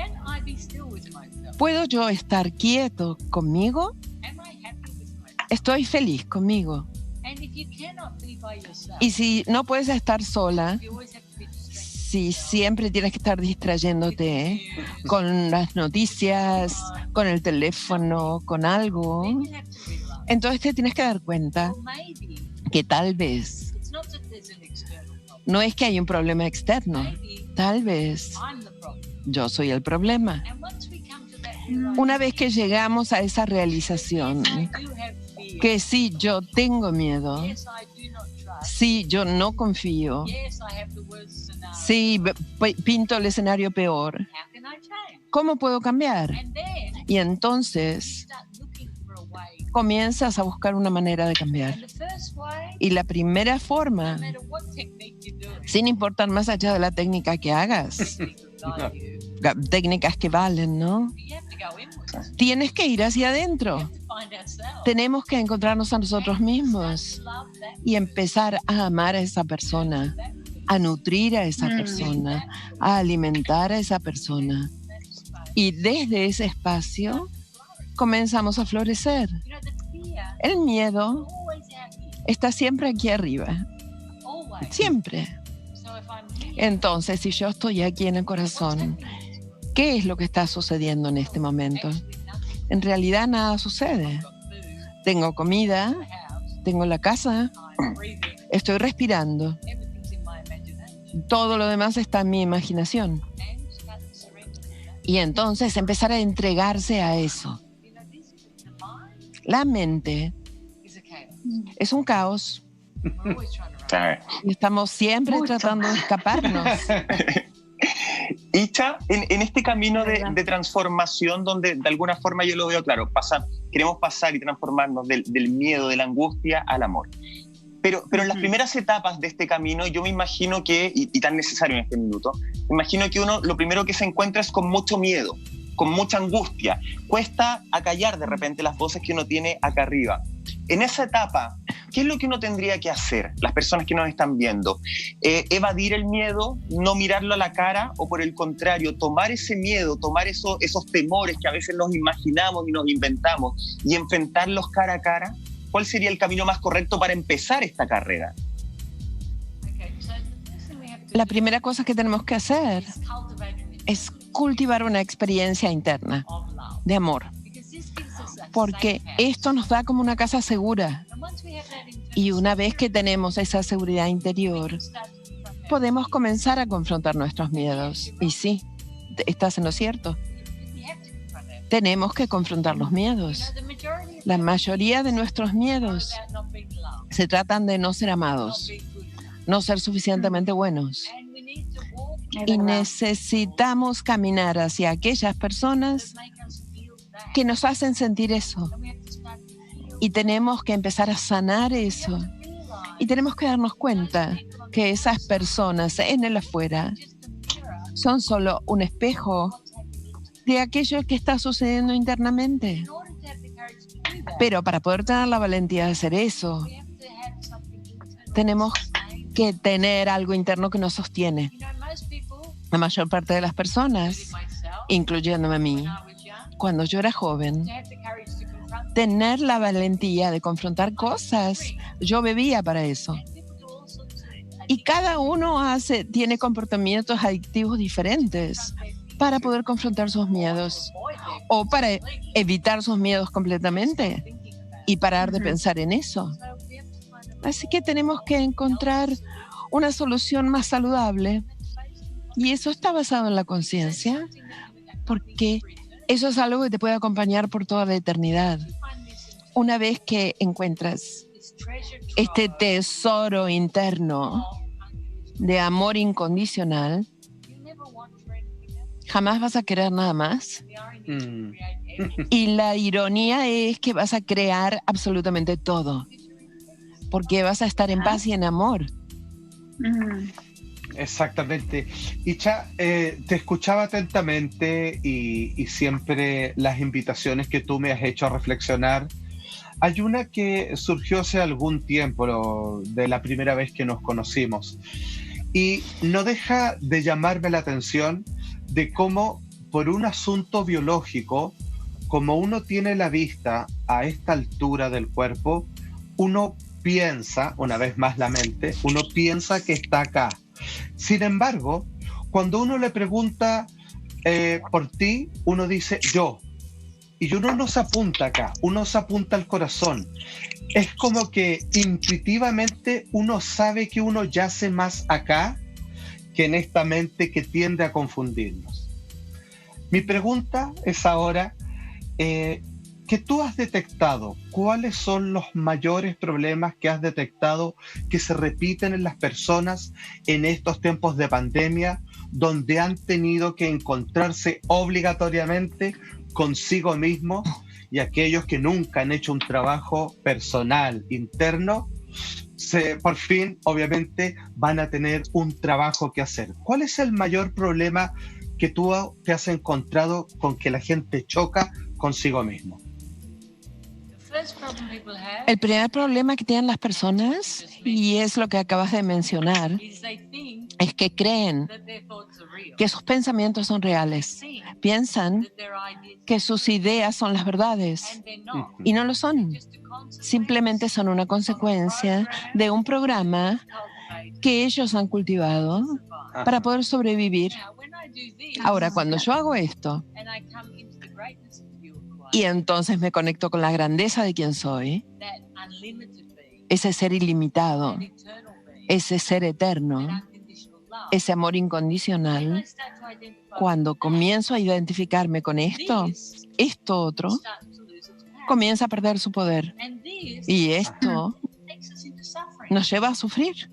¿puedo yo estar quieto conmigo? ¿Estoy feliz conmigo? Y si no puedes estar sola, si siempre tienes que estar distrayéndote con las noticias, con el teléfono, con algo, entonces te tienes que dar cuenta que tal vez no es que hay un problema externo, tal vez yo soy el problema. Una vez que llegamos a esa realización, que sí, yo tengo miedo, sí, yo no confío, sí, pinto el escenario peor, ¿cómo puedo cambiar? Y entonces comienzas a buscar una manera de cambiar. Y la primera forma, sin importar más allá de la técnica que hagas, técnicas que valen, ¿no? Tienes que ir hacia adentro. Tenemos que encontrarnos a nosotros mismos y empezar a amar a esa persona, a nutrir a esa persona, a alimentar a esa persona. Y desde ese espacio comenzamos a florecer. El miedo está siempre aquí arriba. Siempre. Entonces, si yo estoy aquí en el corazón, ¿qué es lo que está sucediendo en este momento? En realidad nada sucede. Tengo comida, tengo la casa, estoy respirando. Todo lo demás está en mi imaginación. Y entonces empezar a entregarse a eso. La mente es un caos. Y estamos siempre tratando de escaparnos. Icha, en este camino de transformación, donde de alguna forma yo lo veo claro, queremos pasar y transformarnos del miedo, de la angustia al amor. Pero en las primeras etapas de este camino, yo me imagino que, y tan necesario en este minuto, me imagino que uno lo primero que se encuentra es con mucho miedo, con mucha angustia. Cuesta acallar de repente las voces que uno tiene acá arriba. En esa etapa, ¿qué es lo que uno tendría que hacer, las personas que nos están viendo? ¿Evadir el miedo, no mirarlo a la cara, o por el contrario, tomar ese miedo, tomar esos temores que a veces nos imaginamos y nos inventamos y enfrentarlos cara a cara? ¿Cuál sería el camino más correcto para empezar esta carrera? La primera cosa que tenemos que hacer es cultivar una experiencia interna de amor, porque esto nos da como una casa segura. Y una vez que tenemos esa seguridad interior, podemos comenzar a confrontar nuestros miedos. Y sí, estás en lo cierto. Tenemos que confrontar los miedos. La mayoría de nuestros miedos se tratan de no ser amados, no ser suficientemente buenos. Y necesitamos caminar hacia aquellas personas que nos hacen sentir eso. Y tenemos que empezar a sanar eso. Y tenemos que darnos cuenta que esas personas en el afuera son solo un espejo de aquello que está sucediendo internamente. Pero para poder tener la valentía de hacer eso, tenemos que tener algo interno que nos sostiene. La mayor parte de las personas, incluyéndome a mí, cuando yo era joven, tener la valentía de confrontar cosas, yo bebía para eso. Y cada uno tiene comportamientos adictivos diferentes para poder confrontar sus miedos o para evitar sus miedos completamente y parar de pensar en eso. Así que tenemos que encontrar una solución más saludable, y eso está basado en la conciencia, porque eso es algo que te puede acompañar por toda la eternidad. Una vez que encuentras este tesoro interno de amor incondicional, jamás vas a querer nada más. Y la ironía es que vas a crear absolutamente todo, porque vas a estar en paz y en amor. Exactamente. Icha, te escuchaba atentamente y siempre las invitaciones que tú me has hecho a reflexionar. Hay una que surgió hace algún tiempo, de la primera vez que nos conocimos, y no deja de llamarme la atención de cómo, por un asunto biológico, como uno tiene la vista a esta altura del cuerpo, uno piensa, una vez más la mente, uno piensa que está acá. Sin embargo, cuando uno le pregunta por ti, uno dice yo. Y uno no se apunta acá, uno se apunta al corazón. Es como que intuitivamente uno sabe que uno yace más acá que en esta mente que tiende a confundirnos. Mi pregunta es ahora, ¿qué tú has detectado? ¿Cuáles son los mayores problemas que has detectado que se repiten en las personas en estos tiempos de pandemia, donde han tenido que encontrarse obligatoriamente consigo mismo, y aquellos que nunca han hecho un trabajo personal, interno, por fin, obviamente, van a tener un trabajo que hacer? ¿Cuál es el mayor problema que tú te has encontrado con que la gente choca consigo mismo? El primer problema que tienen las personas, y es lo que acabas de mencionar, es que creen que sus pensamientos son reales. Piensan que sus ideas son las verdades, y no lo son. Simplemente son una consecuencia de un programa que ellos han cultivado para poder sobrevivir. Ahora, cuando yo hago esto, y entonces me conecto con la grandeza de quien soy, ese ser ilimitado, ese ser eterno, ese amor incondicional, cuando comienzo a identificarme con esto otro, comienza a perder su poder. Y esto nos lleva a sufrir.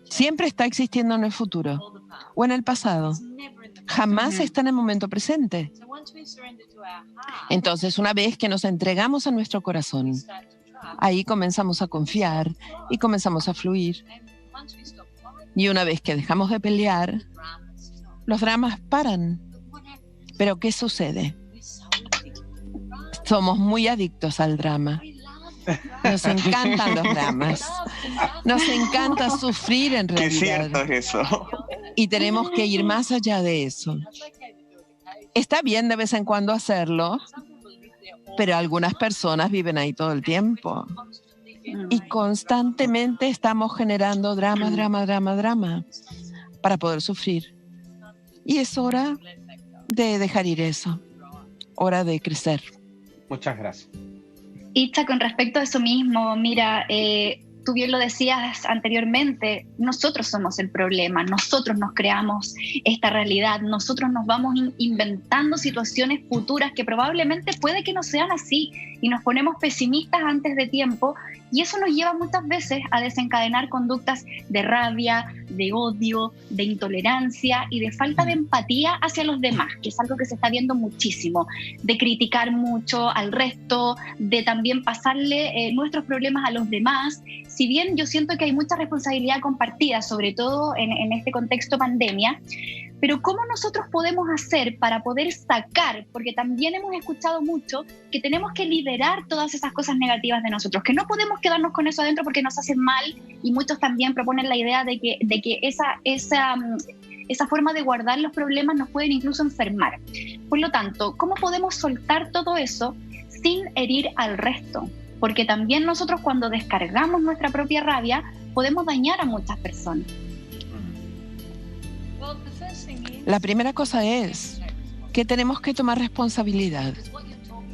Siempre está existiendo en el futuro o en el pasado. Jamás está en el momento presente. Entonces, una vez que nos entregamos a nuestro corazón, ahí comenzamos a confiar y comenzamos a fluir. Y una vez que dejamos de pelear, los dramas paran. Pero ¿qué sucede? Somos muy adictos al drama. Nos encantan los dramas. Nos encanta sufrir en realidad. Qué cierto es eso. Y tenemos que ir más allá de eso. Está bien de vez en cuando hacerlo, pero algunas personas viven ahí todo el tiempo. Y constantemente estamos generando drama para poder sufrir. Y es hora de dejar ir eso. Hora de crecer. Muchas gracias. Itza, con respecto a eso mismo, mira, tú bien lo decías anteriormente, nosotros somos el problema, nosotros nos creamos esta realidad, nosotros nos vamos inventando situaciones futuras que probablemente puede que no sean así y nos ponemos pesimistas antes de tiempo y eso nos lleva muchas veces a desencadenar conductas de rabia, de odio, de intolerancia y de falta de empatía hacia los demás, que es algo que se está viendo muchísimo, de criticar mucho al resto, de también pasarle nuestros problemas a los demás. Si bien yo siento que hay mucha responsabilidad compartida, sobre todo en este contexto pandemia, pero ¿cómo nosotros podemos hacer para poder sacar? Porque también hemos escuchado mucho que tenemos que liberar todas esas cosas negativas de nosotros, que no podemos quedarnos con eso adentro porque nos hacen mal, y muchos también proponen la idea de que esa forma de guardar los problemas nos pueden incluso enfermar. Por lo tanto, ¿cómo podemos soltar todo eso sin herir al resto? Porque también nosotros cuando descargamos nuestra propia rabia podemos dañar a muchas personas. La primera cosa es que tenemos que tomar responsabilidad,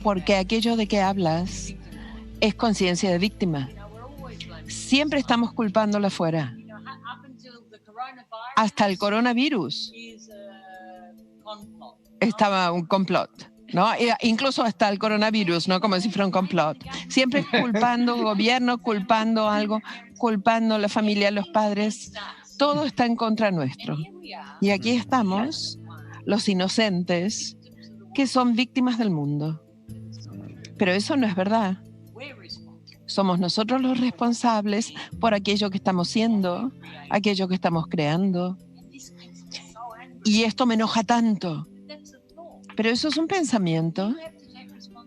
porque aquello de que hablas es conciencia de víctima. Siempre estamos culpándolo afuera. Hasta el coronavirus estaba un complot, ¿no? Incluso hasta el coronavirus, ¿no? Como si fuera un complot. Siempre culpando gobierno, culpando algo, culpando la familia, los padres. Todo está en contra nuestro. Y aquí estamos, los inocentes, que son víctimas del mundo. Pero eso no es verdad. Somos nosotros los responsables por aquello que estamos siendo, aquello que estamos creando. Y esto me enoja tanto. Pero eso es un pensamiento.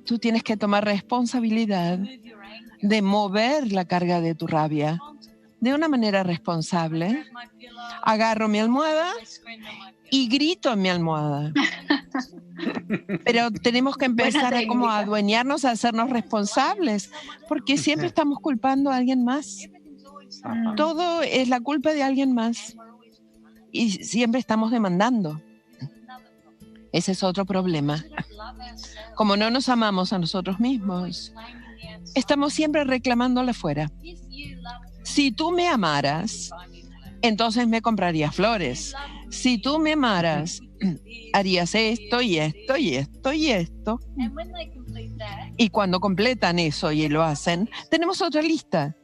Tú tienes que tomar responsabilidad de mover la carga de tu rabia de una manera responsable. Agarro mi almohada y grito en mi almohada. Pero tenemos que empezar a como a adueñarnos, a hacernos responsables, porque siempre estamos culpando a alguien más. Todo es la culpa de alguien más. Y siempre estamos demandando. Ese es otro problema. Como no nos amamos a nosotros mismos, estamos siempre reclamándole afuera. Si tú me amaras, entonces me comprarías flores. Si tú me amaras, harías esto y esto y esto y esto. Y cuando completan eso y lo hacen, tenemos otra lista.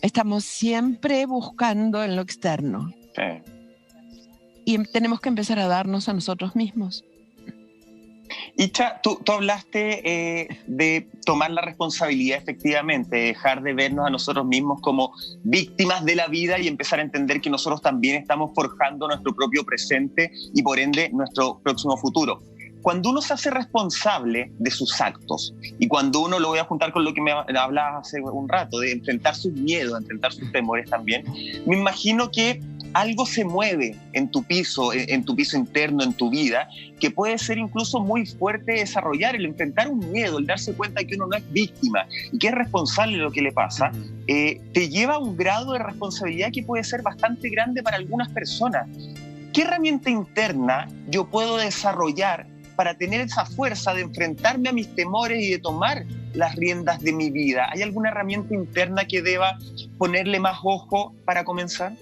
Estamos siempre buscando en lo externo. Sí. Y tenemos que empezar a darnos a nosotros mismos. Itza, tú hablaste de tomar la responsabilidad, efectivamente, dejar de vernos a nosotros mismos como víctimas de la vida y empezar a entender que nosotros también estamos forjando nuestro propio presente y por ende nuestro próximo futuro. Cuando uno se hace responsable de sus actos y cuando uno, lo voy a juntar con lo que me hablabas hace un rato, de enfrentar sus miedos, enfrentar sus temores también, me imagino que algo se mueve en tu piso interno, en tu vida, que puede ser incluso muy fuerte desarrollar, el enfrentar un miedo, el darse cuenta de que uno no es víctima y que es responsable de lo que le pasa, te lleva a un grado de responsabilidad que puede ser bastante grande para algunas personas. ¿Qué herramienta interna yo puedo desarrollar para tener esa fuerza de enfrentarme a mis temores y de tomar las riendas de mi vida? ¿Hay alguna herramienta interna que deba ponerle más ojo para comenzar?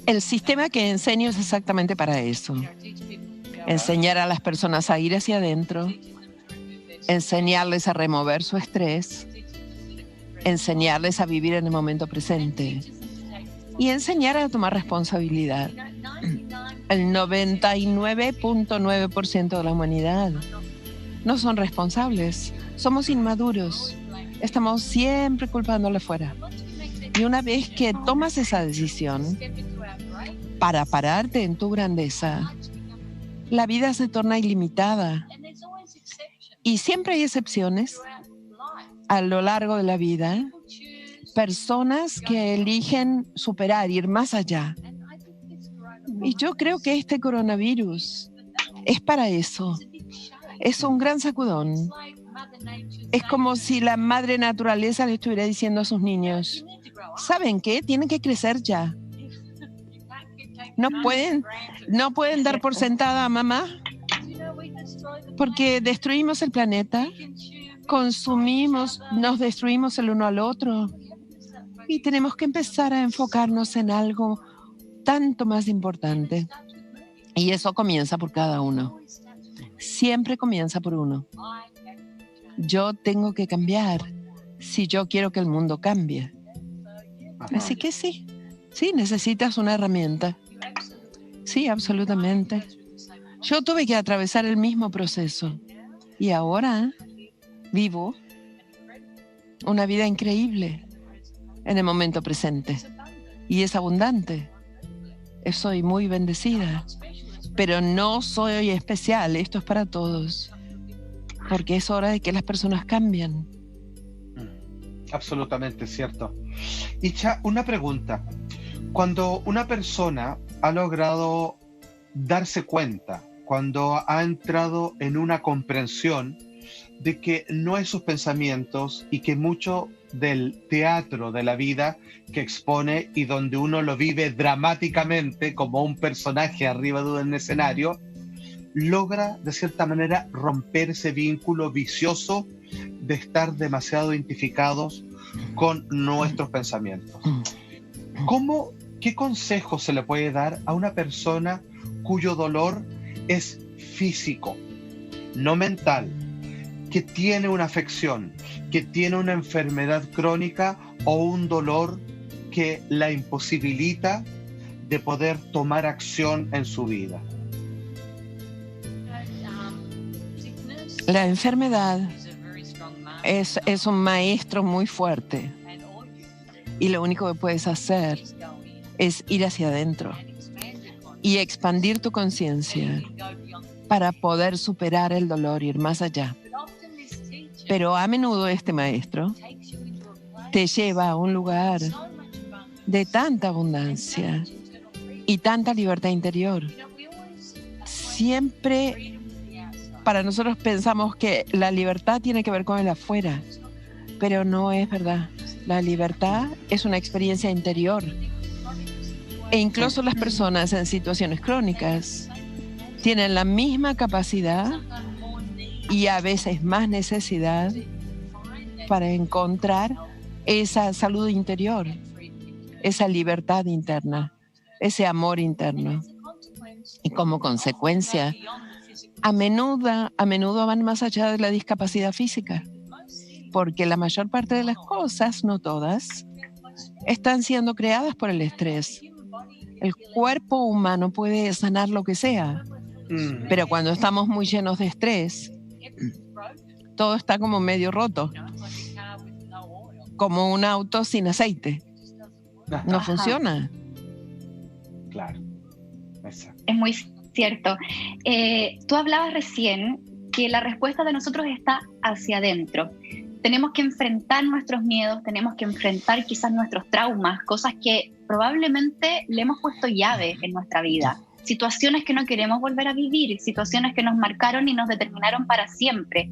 El sistema que enseño es exactamente para eso. Enseñar a las personas a ir hacia adentro, enseñarles a remover su estrés, enseñarles a vivir en el momento presente y enseñar a tomar responsabilidad. El 99.9% de la humanidad no son responsables. Somos inmaduros. Estamos siempre culpándole afuera. Y una vez que tomas esa decisión para pararte en tu grandeza, la vida se torna ilimitada. Y siempre hay excepciones a lo largo de la vida. Personas que eligen superar, ir más allá. Y yo creo que este coronavirus es para eso. Es un gran sacudón. Es como si la madre naturaleza le estuviera diciendo a sus niños, ¿saben qué? Tienen que crecer ya. No pueden dar por sentada a mamá porque destruimos el planeta, consumimos, nos destruimos el uno al otro y tenemos que empezar a enfocarnos en algo tanto más importante. Y eso comienza por cada uno. Siempre comienza por uno. Yo tengo que cambiar si yo quiero que el mundo cambie. Así que sí, necesitas una herramienta. Sí, absolutamente. Yo tuve que atravesar el mismo proceso y ahora vivo una vida increíble en el momento presente y es abundante. Soy muy bendecida, pero no soy especial. Esto es para todos, porque es hora de que las personas cambien. Absolutamente cierto. Ischa, una pregunta. Cuando una persona ha logrado darse cuenta, cuando ha entrado en una comprensión de que no es sus pensamientos y que mucho del teatro de la vida que expone y donde uno lo vive dramáticamente como un personaje arriba de un escenario, logra de cierta manera romper ese vínculo vicioso de estar demasiado identificados con nuestros pensamientos. ¿Qué consejo se le puede dar a una persona cuyo dolor es físico, no mental, que tiene una afección, que tiene una enfermedad crónica o un dolor que la imposibilita de poder tomar acción en su vida? La enfermedad es un maestro muy fuerte y lo único que puedes hacer es ir hacia adentro y expandir tu conciencia para poder superar el dolor, ir más allá. Pero a menudo este maestro te lleva a un lugar de tanta abundancia y tanta libertad interior. Siempre para nosotros pensamos que la libertad tiene que ver con el afuera, pero no es verdad. La libertad es una experiencia interior. E incluso las personas en situaciones crónicas tienen la misma capacidad y a veces más necesidad para encontrar esa salud interior, esa libertad interna, ese amor interno. Y como consecuencia, a menudo van más allá de la discapacidad física, porque la mayor parte de las cosas, no todas, están siendo creadas por el estrés. El cuerpo humano puede sanar lo que sea, pero cuando estamos muy llenos de estrés, todo está como medio roto, como un auto sin aceite. No funciona. Claro. Exacto. Es muy cierto. Tú hablabas recién que la respuesta de nosotros está hacia adentro. Tenemos que enfrentar nuestros miedos, tenemos que enfrentar quizás nuestros traumas, cosas que probablemente le hemos puesto llave en nuestra vida, situaciones que no queremos volver a vivir, situaciones que nos marcaron y nos determinaron para siempre.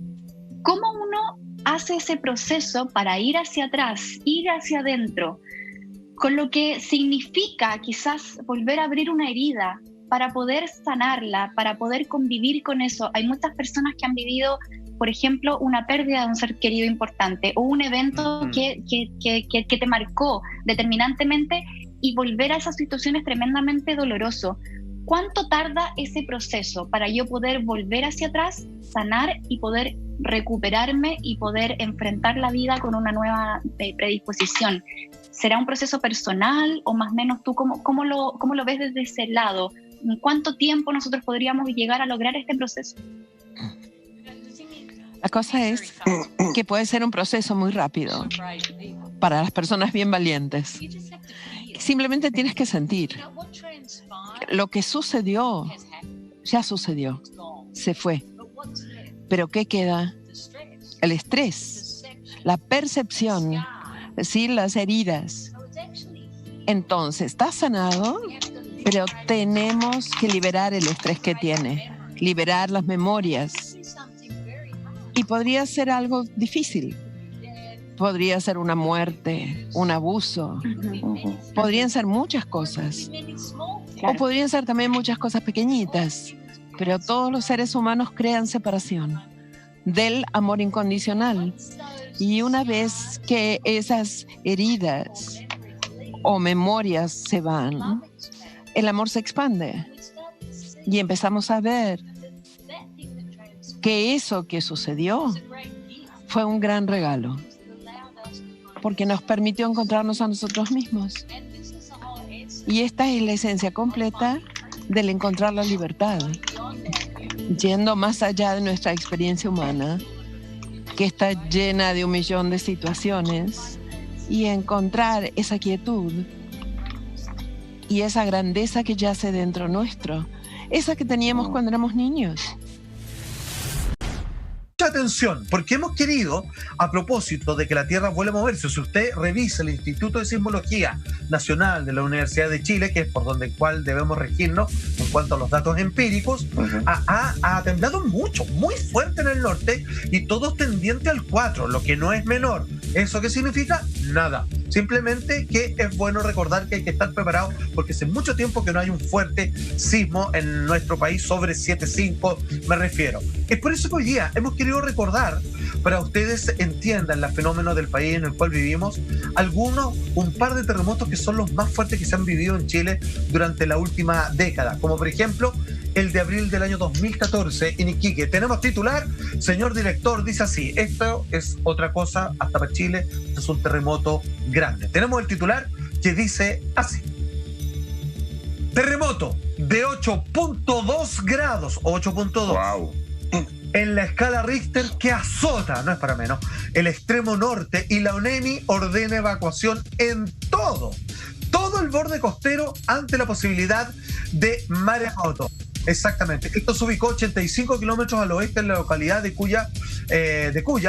¿Cómo uno hace ese proceso para ir hacia atrás, ir hacia adentro, con lo que significa quizás volver a abrir una herida para poder sanarla, para poder convivir con eso? Hay muchas personas que han vivido, por ejemplo, una pérdida de un ser querido importante o un evento que te marcó determinantemente y volver a esas situaciones tremendamente doloroso. ¿Cuánto tarda ese proceso para yo poder volver hacia atrás, sanar y poder recuperarme y poder enfrentar la vida con una nueva predisposición? ¿Será un proceso personal o más o menos tú cómo lo ves desde ese lado? ¿En cuánto tiempo nosotros podríamos llegar a lograr este proceso? La cosa es que puede ser un proceso muy rápido para las personas bien valientes. Simplemente tienes que sentir. Lo que sucedió, ya sucedió, se fue. Pero ¿qué queda? El estrés, la percepción, ¿sí? Las heridas. Entonces, está sanado, pero tenemos que liberar el estrés que tiene, liberar las memorias. Y podría ser algo difícil. Podría ser una muerte, un abuso. Podrían ser muchas cosas. O podrían ser también muchas cosas pequeñitas. Pero todos los seres humanos crean separación del amor incondicional. Y una vez que esas heridas o memorias se van, el amor se expande. Y empezamos a ver que eso que sucedió fue un gran regalo, porque nos permitió encontrarnos a nosotros mismos. Y esta es la esencia completa del encontrar la libertad, yendo más allá de nuestra experiencia humana, que está llena de 1.000.000 de situaciones, y encontrar esa quietud y esa grandeza que yace dentro nuestro, esa que teníamos cuando éramos niños. Mucha atención, porque hemos querido, a propósito de que la Tierra vuelve a moverse, si usted revisa el Instituto de Sismología Nacional de la Universidad de Chile, que es por donde cual debemos regirnos en cuanto a los datos empíricos, ha temblado mucho, muy fuerte en el norte, y todo tendiente al 4, lo que no es menor. ¿Eso qué significa? Nada. Simplemente que es bueno recordar que hay que estar preparado, porque hace mucho tiempo que no hay un fuerte sismo en nuestro país sobre 7.5, me refiero. Es por eso que hoy día hemos querido recordar, para ustedes entiendan el fenómeno del país en el cual vivimos, un par de terremotos que son los más fuertes que se han vivido en Chile durante la última década, como por ejemplo el de abril del año 2014 en Iquique. Tenemos titular, señor director, dice así: esto es otra cosa hasta para Chile, esto es un terremoto grande. Tenemos el titular que dice así: terremoto de 8.2 grados, 8.2. Wow. En la escala Richter que azota, no es para menos, el extremo norte, y la ONEMI ordena evacuación en todo el borde costero ante la posibilidad de maremoto. Exactamente. Esto se ubicó 85 kilómetros al oeste en la localidad de Cuya,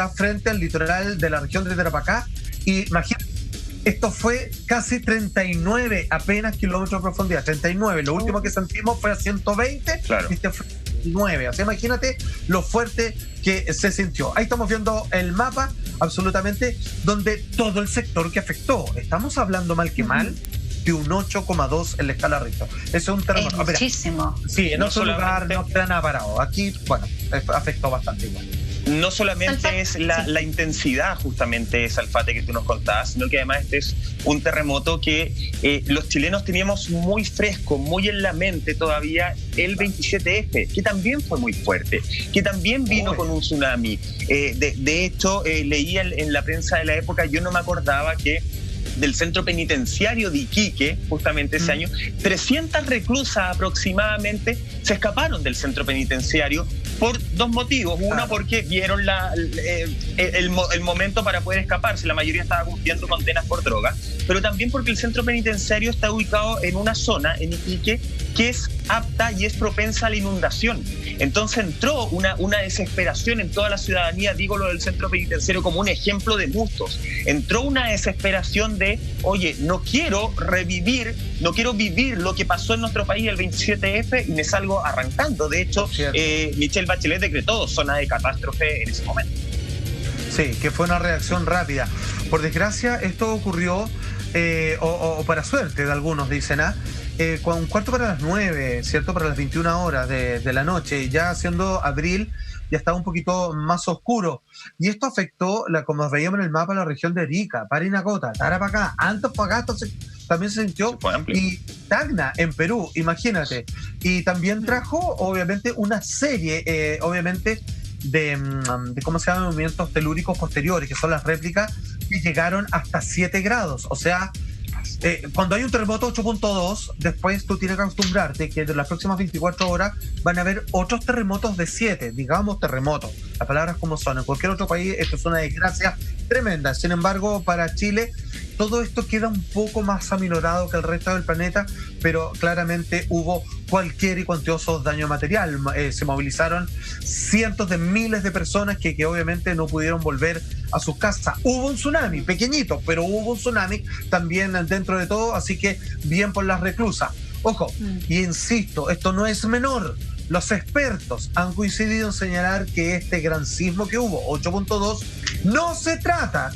frente al litoral de la región de Tarapacá. Y imagínate, esto fue casi 39 apenas kilómetros de profundidad. 39. Lo último que sentimos fue a 120. Claro. Este fue 9. O sea, imagínate lo fuerte que se sintió. Ahí estamos viendo el mapa, absolutamente, donde todo el sector que afectó. Estamos hablando mal que mal de un 8,2 en la escala Richter. Eso es un terremoto. Es muchísimo. Sí, en otro lugar no queda nada parado. Aquí, bueno, afectó bastante igual. No solamente es la intensidad justamente, Salfate, que tú nos contabas, sino que además este es un terremoto que los chilenos teníamos muy fresco, muy en la mente todavía, el 27F, que también fue muy fuerte, que también vino con un tsunami. De hecho, leía en la prensa de la época, yo no me acordaba que del centro penitenciario de Iquique, justamente ese año, 300 reclusas aproximadamente se escaparon del centro penitenciario por dos motivos. Uno, porque vieron el momento para poder escaparse. La mayoría estaba cumpliendo condenas por droga, pero también porque el centro penitenciario está ubicado en una zona, en Iquique, que es apta y es propensa a la inundación. Entonces entró una desesperación en toda la ciudadanía, digo lo del centro penitenciario como un ejemplo de muchos. Entró una desesperación de, oye, no quiero vivir lo que pasó en nuestro país el 27F y me salgo arrancando. De hecho, Michelle Bachelet decretó zona de catástrofe en ese momento. Sí, que fue una reacción rápida. Por desgracia, esto ocurrió, o para suerte de algunos, dicen, con un cuarto para las 9, ¿cierto? Para las 21 horas de la noche, ya siendo abril, ya estaba un poquito más oscuro. Y esto afectó, como veíamos en el mapa, la región de Arica, Parinacota, Tarapacá, Antofagasta, también se sintió. Y Tacna, en Perú, imagínate. Y también trajo, obviamente, una serie, obviamente, de ¿cómo se llaman? Movimientos telúricos posteriores, que son las réplicas que llegaron hasta 7 grados. O sea, cuando hay un terremoto 8.2, después tú tienes que acostumbrarte que en las próximas 24 horas van a haber otros terremotos de 7, digamos terremotos, las palabras como son. En cualquier otro país esto es una desgracia tremenda. Sin embargo, para Chile todo esto queda un poco más aminorado que el resto del planeta, pero claramente hubo cualquier y cuantioso daño material. Se movilizaron cientos de miles de personas que obviamente no pudieron volver a sus casas. Hubo un tsunami, pequeñito, pero hubo un tsunami también dentro de todo, así que bien por las reclusas. Ojo, y insisto, esto no es menor. Los expertos han coincidido en señalar que este gran sismo que hubo, 8.2, no se trata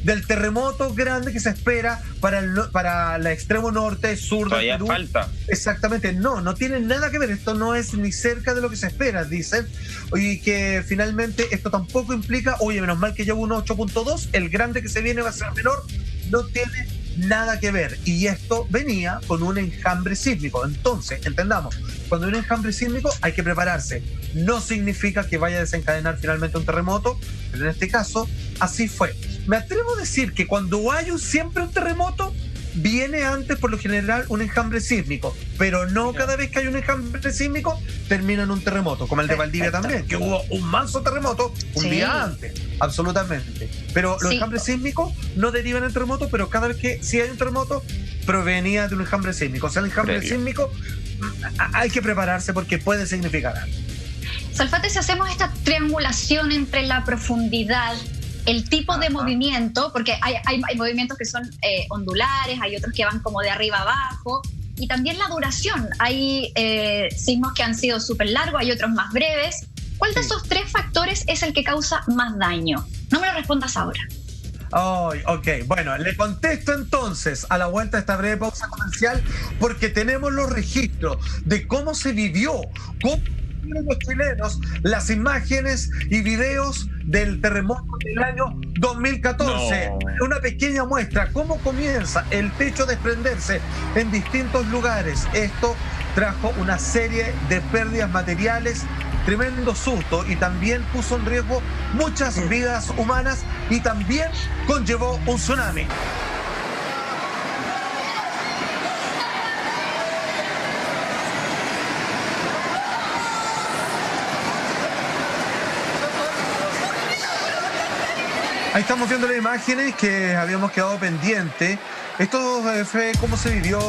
del terremoto grande que se espera para el extremo norte, sur del Perú. Todavía falta. Exactamente, no tiene nada que ver. Esto no es ni cerca de lo que se espera, dicen. Y que finalmente esto tampoco implica, oye, menos mal que ya hubo un 8.2, el grande que se viene va a ser menor. No tiene nada que ver. Y esto venía con un enjambre sísmico. Entonces, entendamos, cuando hay un enjambre sísmico hay que prepararse. No significa que vaya a desencadenar finalmente un terremoto, pero en este caso así fue. Me atrevo a decir que cuando hay siempre un terremoto, viene antes por lo general un enjambre sísmico, pero no cada vez que hay un enjambre sísmico termina en un terremoto, como el de Valdivia también, que hubo un manso terremoto un día antes, absolutamente. Pero los enjambres sísmicos no derivan en terremoto, pero cada vez que sí hay un terremoto, provenía de un enjambre sísmico. O sea, el enjambre sísmico hay que prepararse porque puede significar algo. Salfate, si hacemos esta triangulación entre la profundidad, el tipo de movimiento, porque hay movimientos que son ondulares, hay otros que van como de arriba abajo, y también la duración. Hay sismos que han sido súper largos, hay otros más breves. ¿Cuál de esos 3 factores es el que causa más daño? No me lo respondas ahora. Ok, bueno, le contesto entonces a la vuelta de esta breve pausa comercial, porque tenemos los registros de cómo se vivió, cómo los chilenos las imágenes y videos del terremoto del año 2014. Una pequeña muestra, cómo comienza el techo a desprenderse en distintos lugares. Esto trajo una serie de pérdidas materiales, tremendo susto, y también puso en riesgo muchas vidas humanas y también conllevó un tsunami. Ahí estamos viendo las imágenes que habíamos quedado pendientes. Esto fue cómo se vivió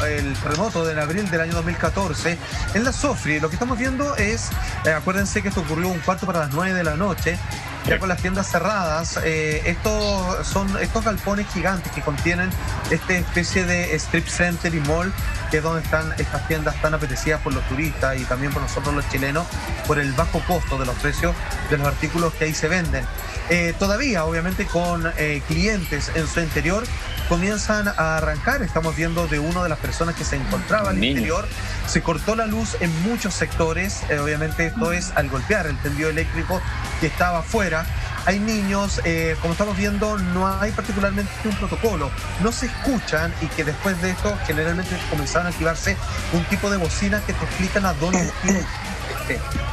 el terremoto de abril del año 2014 en la Sofri. Lo que estamos viendo es, acuérdense que esto ocurrió 8:45 de la noche, ya con las tiendas cerradas. Estos son estos galpones gigantes que contienen esta especie de strip center y mall, que es donde están estas tiendas tan apetecidas por los turistas y también por nosotros los chilenos, por el bajo costo de los precios de los artículos que ahí se venden. Todavía, obviamente, con clientes en su interior, comienzan a arrancar. Estamos viendo de una de las personas que se encontraba al interior. Se cortó la luz en muchos sectores. Obviamente esto es al golpear el tendido eléctrico que estaba afuera. Hay niños, como estamos viendo, no hay particularmente un protocolo. No se escuchan, y que después de esto generalmente comenzaron a activarse un tipo de bocinas que te explican a dónde tienes.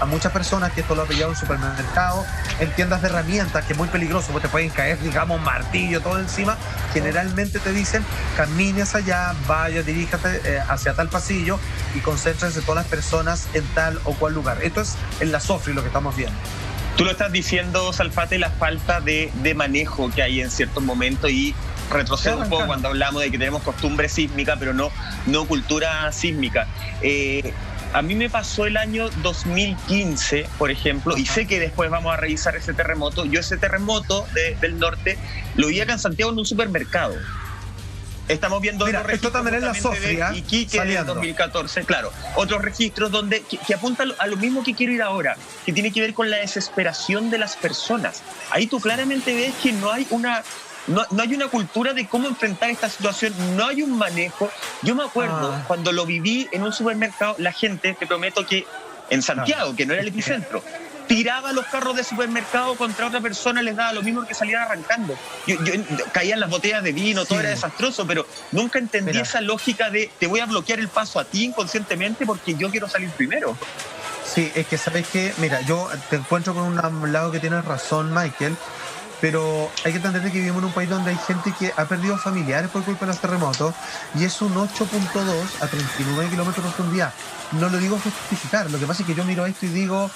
A muchas personas que esto lo ha pillado en supermercados, en tiendas de herramientas, que es muy peligroso, porque te pueden caer, digamos, martillo, todo encima. Generalmente te dicen, camine hacia allá, vaya, diríjate hacia tal pasillo y concéntrense todas las personas en tal o cual lugar. Esto es en la Sofri lo que estamos viendo. Tú lo estás diciendo, Salfate, la falta de manejo que hay en ciertos momentos, y retrocedo un poco cuando hablamos de que tenemos costumbre sísmica, pero no cultura sísmica. A mí me pasó el año 2015, por ejemplo, y sé que después vamos a revisar ese terremoto. Yo ese terremoto del norte lo vi acá en Santiago en un supermercado. Estamos viendo esto también es la Sofri, de Iquique del 2014, claro. Otros registros donde que apuntan a lo mismo que quiero ir ahora, que tiene que ver con la desesperación de las personas. Ahí tú claramente ves que no hay una cultura de cómo enfrentar esta situación, no hay un manejo. Yo me acuerdo cuando lo viví en un supermercado, la gente, te prometo que en Santiago, que no era el epicentro, tiraba los carros de supermercado contra otra persona, les daba lo mismo que salían arrancando. Caían las botellas de vino, todo era desastroso, pero nunca entendí esa lógica de te voy a bloquear el paso a ti inconscientemente porque yo quiero salir primero. Sí, es que sabes que, mira, yo te encuentro con un lado que tienes razón, Michael, pero hay que entender que vivimos en un país donde hay gente que ha perdido familiares por culpa de los terremotos y es un 8.2 a 39 kilómetros de profundidad. No lo digo justificar, lo que pasa es que yo miro esto y digo,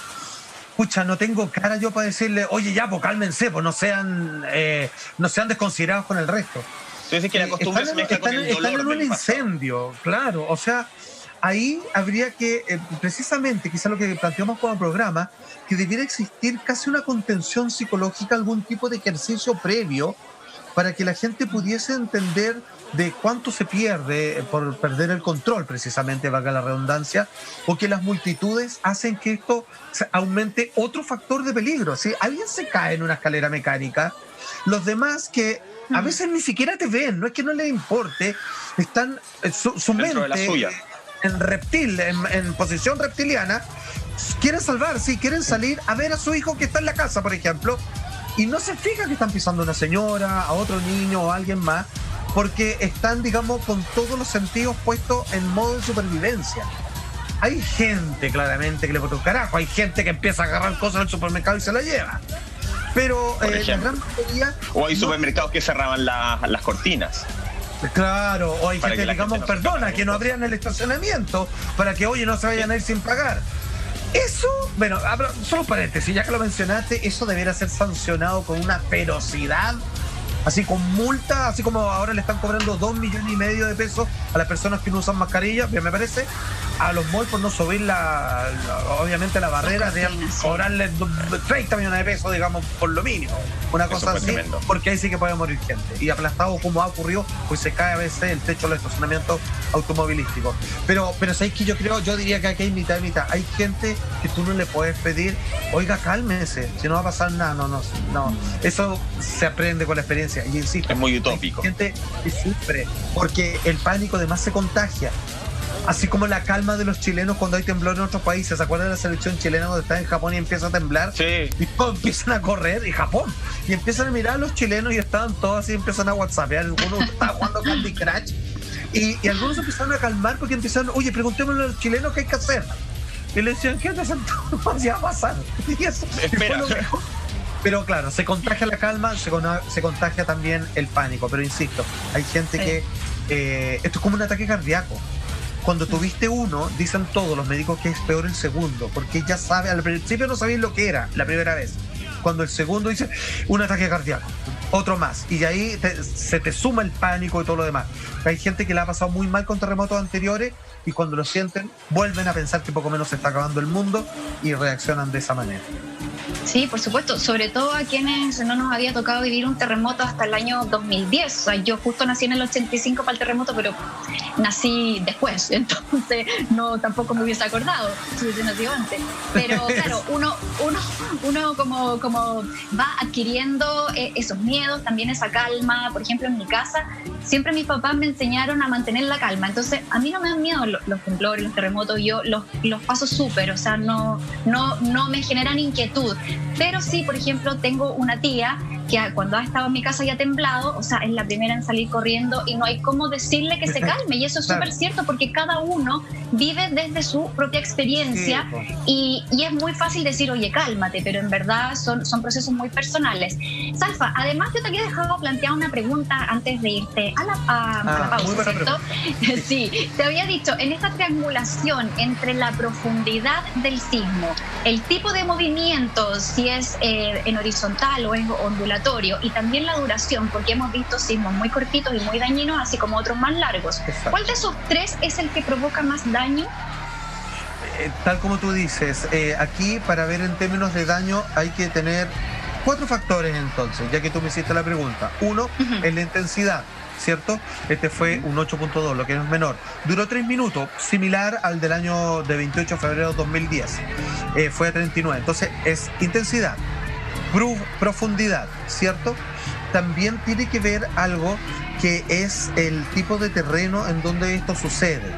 pucha, no tengo cara yo para decirle, oye, ya, pues cálmense, pues no sean desconsiderados con el resto. Entonces que la costumbre se mezcla con el dolor. Están en un incendio, claro, o sea, ahí habría que, precisamente, quizás lo que planteamos como programa, que debiera existir casi una contención psicológica, algún tipo de ejercicio previo para que la gente pudiese entender de cuánto se pierde por perder el control, precisamente, valga la redundancia, o que las multitudes hacen que esto aumente otro factor de peligro. Si alguien se cae en una escalera mecánica, los demás que a veces ni siquiera te ven, no es que no les importe, están su mente de la suya. En posición reptiliana, quieren salvarse y quieren salir a ver a su hijo que está en la casa, por ejemplo, y no se fija que están pisando a una señora, a otro niño o a alguien más, porque están, digamos, con todos los sentidos puestos en modo de supervivencia. Hay gente, claramente, que le bota un carajo, hay gente que empieza a agarrar cosas del supermercado y se la lleva. Pero la gran mayoría... O hay supermercados que cerraban las cortinas. Claro, o hay gente que, digamos, perdona, que no abrían el estacionamiento para que, oye, no se vayan a ir sin pagar. Eso, bueno, solo paréntesis, ya que lo mencionaste, eso debería ser sancionado con una ferocidad, así con multa, así como ahora le están cobrando 2,5 millones de pesos a las personas que no usan mascarilla, bien me parece, a los malls por no subir obviamente la barrera, de cobrarles 30 millones de pesos, digamos, por lo mínimo. Una cosa así, tremendo. Porque ahí sí que puede morir gente. Y aplastado como ha ocurrido, pues se cae a veces el techo de los estacionamientos automovilísticos. Pero ¿sabes qué? Yo diría que aquí hay mitad y mitad. Hay gente que tú no le puedes pedir, oiga, cálmese, si no va a pasar nada. No. Eso se aprende con la experiencia. Y insisto, es muy utópico. Hay gente que sufre porque el pánico además se contagia. Así como la calma de los chilenos cuando hay temblor en otros países. ¿Se acuerdan de la selección chilena cuando está en Japón y empieza a temblar? Sí. Y todos empiezan a correr, y Japón. Y empiezan a mirar a los chilenos y estaban todos así, empiezan a whatsappear. Algunos estaban jugando Candy Crush. Y algunos empezaron a calmar porque empezaron, oye, preguntémosle a los chilenos qué hay que hacer. Y le decían, ¿qué te va a pasar? Y eso, espera. Pero claro, se contagia la calma, se contagia también el pánico. Pero insisto, hay gente que... esto es como un ataque cardíaco. Cuando tuviste uno, dicen todos los médicos que es peor el segundo, porque ya sabe, al principio no sabían lo que era la primera vez. Cuando el segundo dice un ataque cardíaco, otro más, y ahí se te suma el pánico y todo lo demás. Hay gente que la ha pasado muy mal con terremotos anteriores y cuando lo sienten vuelven a pensar que poco menos se está acabando el mundo y reaccionan de esa manera. Sí, por supuesto, sobre todo a quienes no nos había tocado vivir un terremoto hasta el año 2010. O sea, yo justo nací en el 85 para el terremoto, pero nací después, entonces tampoco me hubiese acordado si hubiese nacido antes. Pero claro, uno como va adquiriendo esos miedos, también esa calma. Por ejemplo, en mi casa siempre mis papás me enseñaron a mantener la calma, entonces a mí no me dan miedo los temblores, los terremotos, yo los paso súper, o sea, no me generan inquietud. Pero sí, por ejemplo, tengo una tía que cuando ha estado en mi casa y ha temblado, o sea, es la primera en salir corriendo y no hay cómo decirle que se calme, y eso es súper cierto porque cada uno vive desde su propia experiencia, y es muy fácil decir, oye, cálmate, pero en verdad son procesos muy personales. Salfa, además yo te había dejado plantear una pregunta antes de irte a la pausa, ¿cierto? Sí, te había dicho, en esta triangulación entre la profundidad del sismo, el tipo de movimiento, si es en horizontal o es ondulatorio, y también la duración, porque hemos visto sismos muy cortitos y muy dañinos, así como otros más largos. Exacto. ¿Cuál de esos tres es el que provoca más daño? Tal como tú dices, aquí para ver en términos de daño hay que tener 4 factores entonces, ya que tú me hiciste la pregunta. Uno, es la intensidad, ¿cierto? Este fue un 8.2, lo que es menor. Duró 3 minutos, similar al del año de 28 de febrero de 2010. Fue a 39. Entonces, es intensidad, profundidad, ¿cierto? También tiene que ver algo que es el tipo de terreno en donde esto sucede.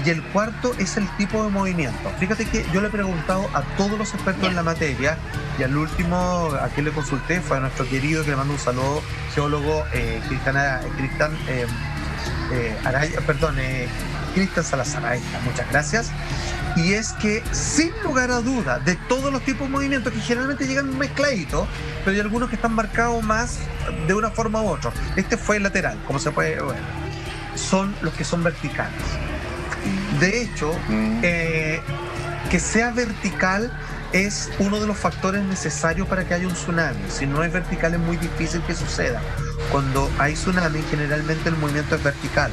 Y el cuarto es el tipo de movimiento. Fíjate que yo le he preguntado a todos los expertos en la materia, y al último a quien le consulté fue a nuestro querido, que le mando un saludo, geólogo Cristian Salazar. Ahí está, muchas gracias. Y es que, sin lugar a duda, de todos los tipos de movimientos que generalmente llegan mezcladitos, pero hay algunos que están marcados más de una forma u otra. Este fue lateral, como se puede ver. Son los que son verticales. De hecho, que sea vertical es uno de los factores necesarios para que haya un tsunami. Si no es vertical es muy difícil que suceda. Cuando hay tsunami, generalmente el movimiento es vertical.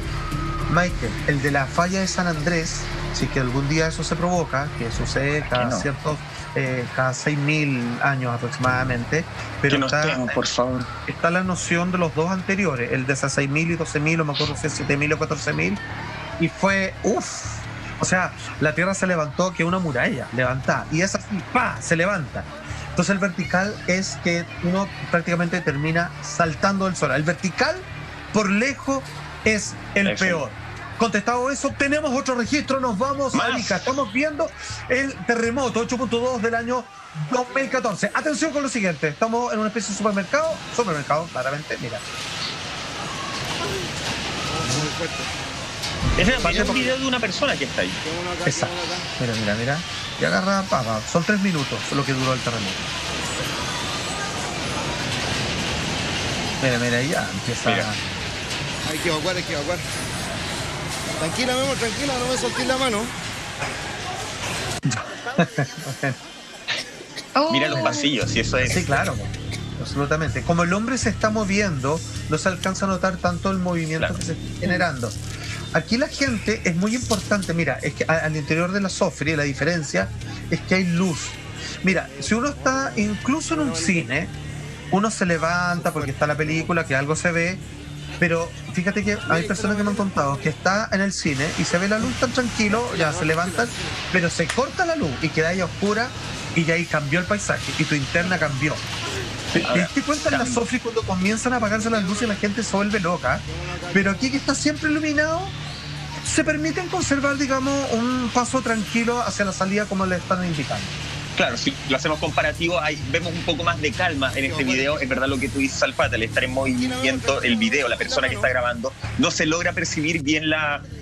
Michael, el de la falla de San Andrés, si que algún día eso se provoca, que sucede cada cada 6.000 años aproximadamente, pero por favor. Está la noción de los dos anteriores, el de 6.000 y 12.000, o me acuerdo si es 7.000 o 14.000, y fue, o sea, la Tierra se levantó que una muralla levantada, y es así, ¡pa!, se levanta. Entonces el vertical es que uno prácticamente termina saltando del sol. El vertical, por lejos, es el peor. Contestado eso, tenemos otro registro, nos vamos a Arica. Estamos viendo el terremoto 8.2 del año 2014. Atención con lo siguiente, estamos en una especie de supermercado, claramente, mira. Es un video de una persona que está ahí. Exacto. Mira. Y agarra papa. Son 3 minutos lo que duró el terremoto. Mira, ya empieza. Mira. Hay que evacuar. Tranquila, mi amor, tranquila, no me soltes la mano. Mira los pasillos, y eso es. Sí, claro, absolutamente. Como el hombre se está moviendo, no se alcanza a notar tanto el movimiento que se está generando. Aquí la gente es muy importante. Mira, es que al interior de la Sofri la diferencia es que hay luz. Mira, si uno está incluso en un cine, uno se levanta porque está la película, que algo se ve. Pero fíjate que hay personas que me han contado que está en el cine y se ve la luz tan tranquilo, ya se levantan, pero se corta la luz y queda ahí oscura y ya ahí cambió el paisaje y tu interna cambió. ¿Te diste cuenta en la Sofri cuando comienzan a apagarse las luces y la gente se vuelve loca? Pero aquí que está siempre iluminado, se permiten conservar, digamos, un paso tranquilo hacia la salida como le están indicando. Claro, si lo hacemos comparativo, vemos un poco más de calma en este video. Es verdad lo que tú dices, Alfata, al estar en movimiento el video, la persona que está grabando, no se logra percibir bien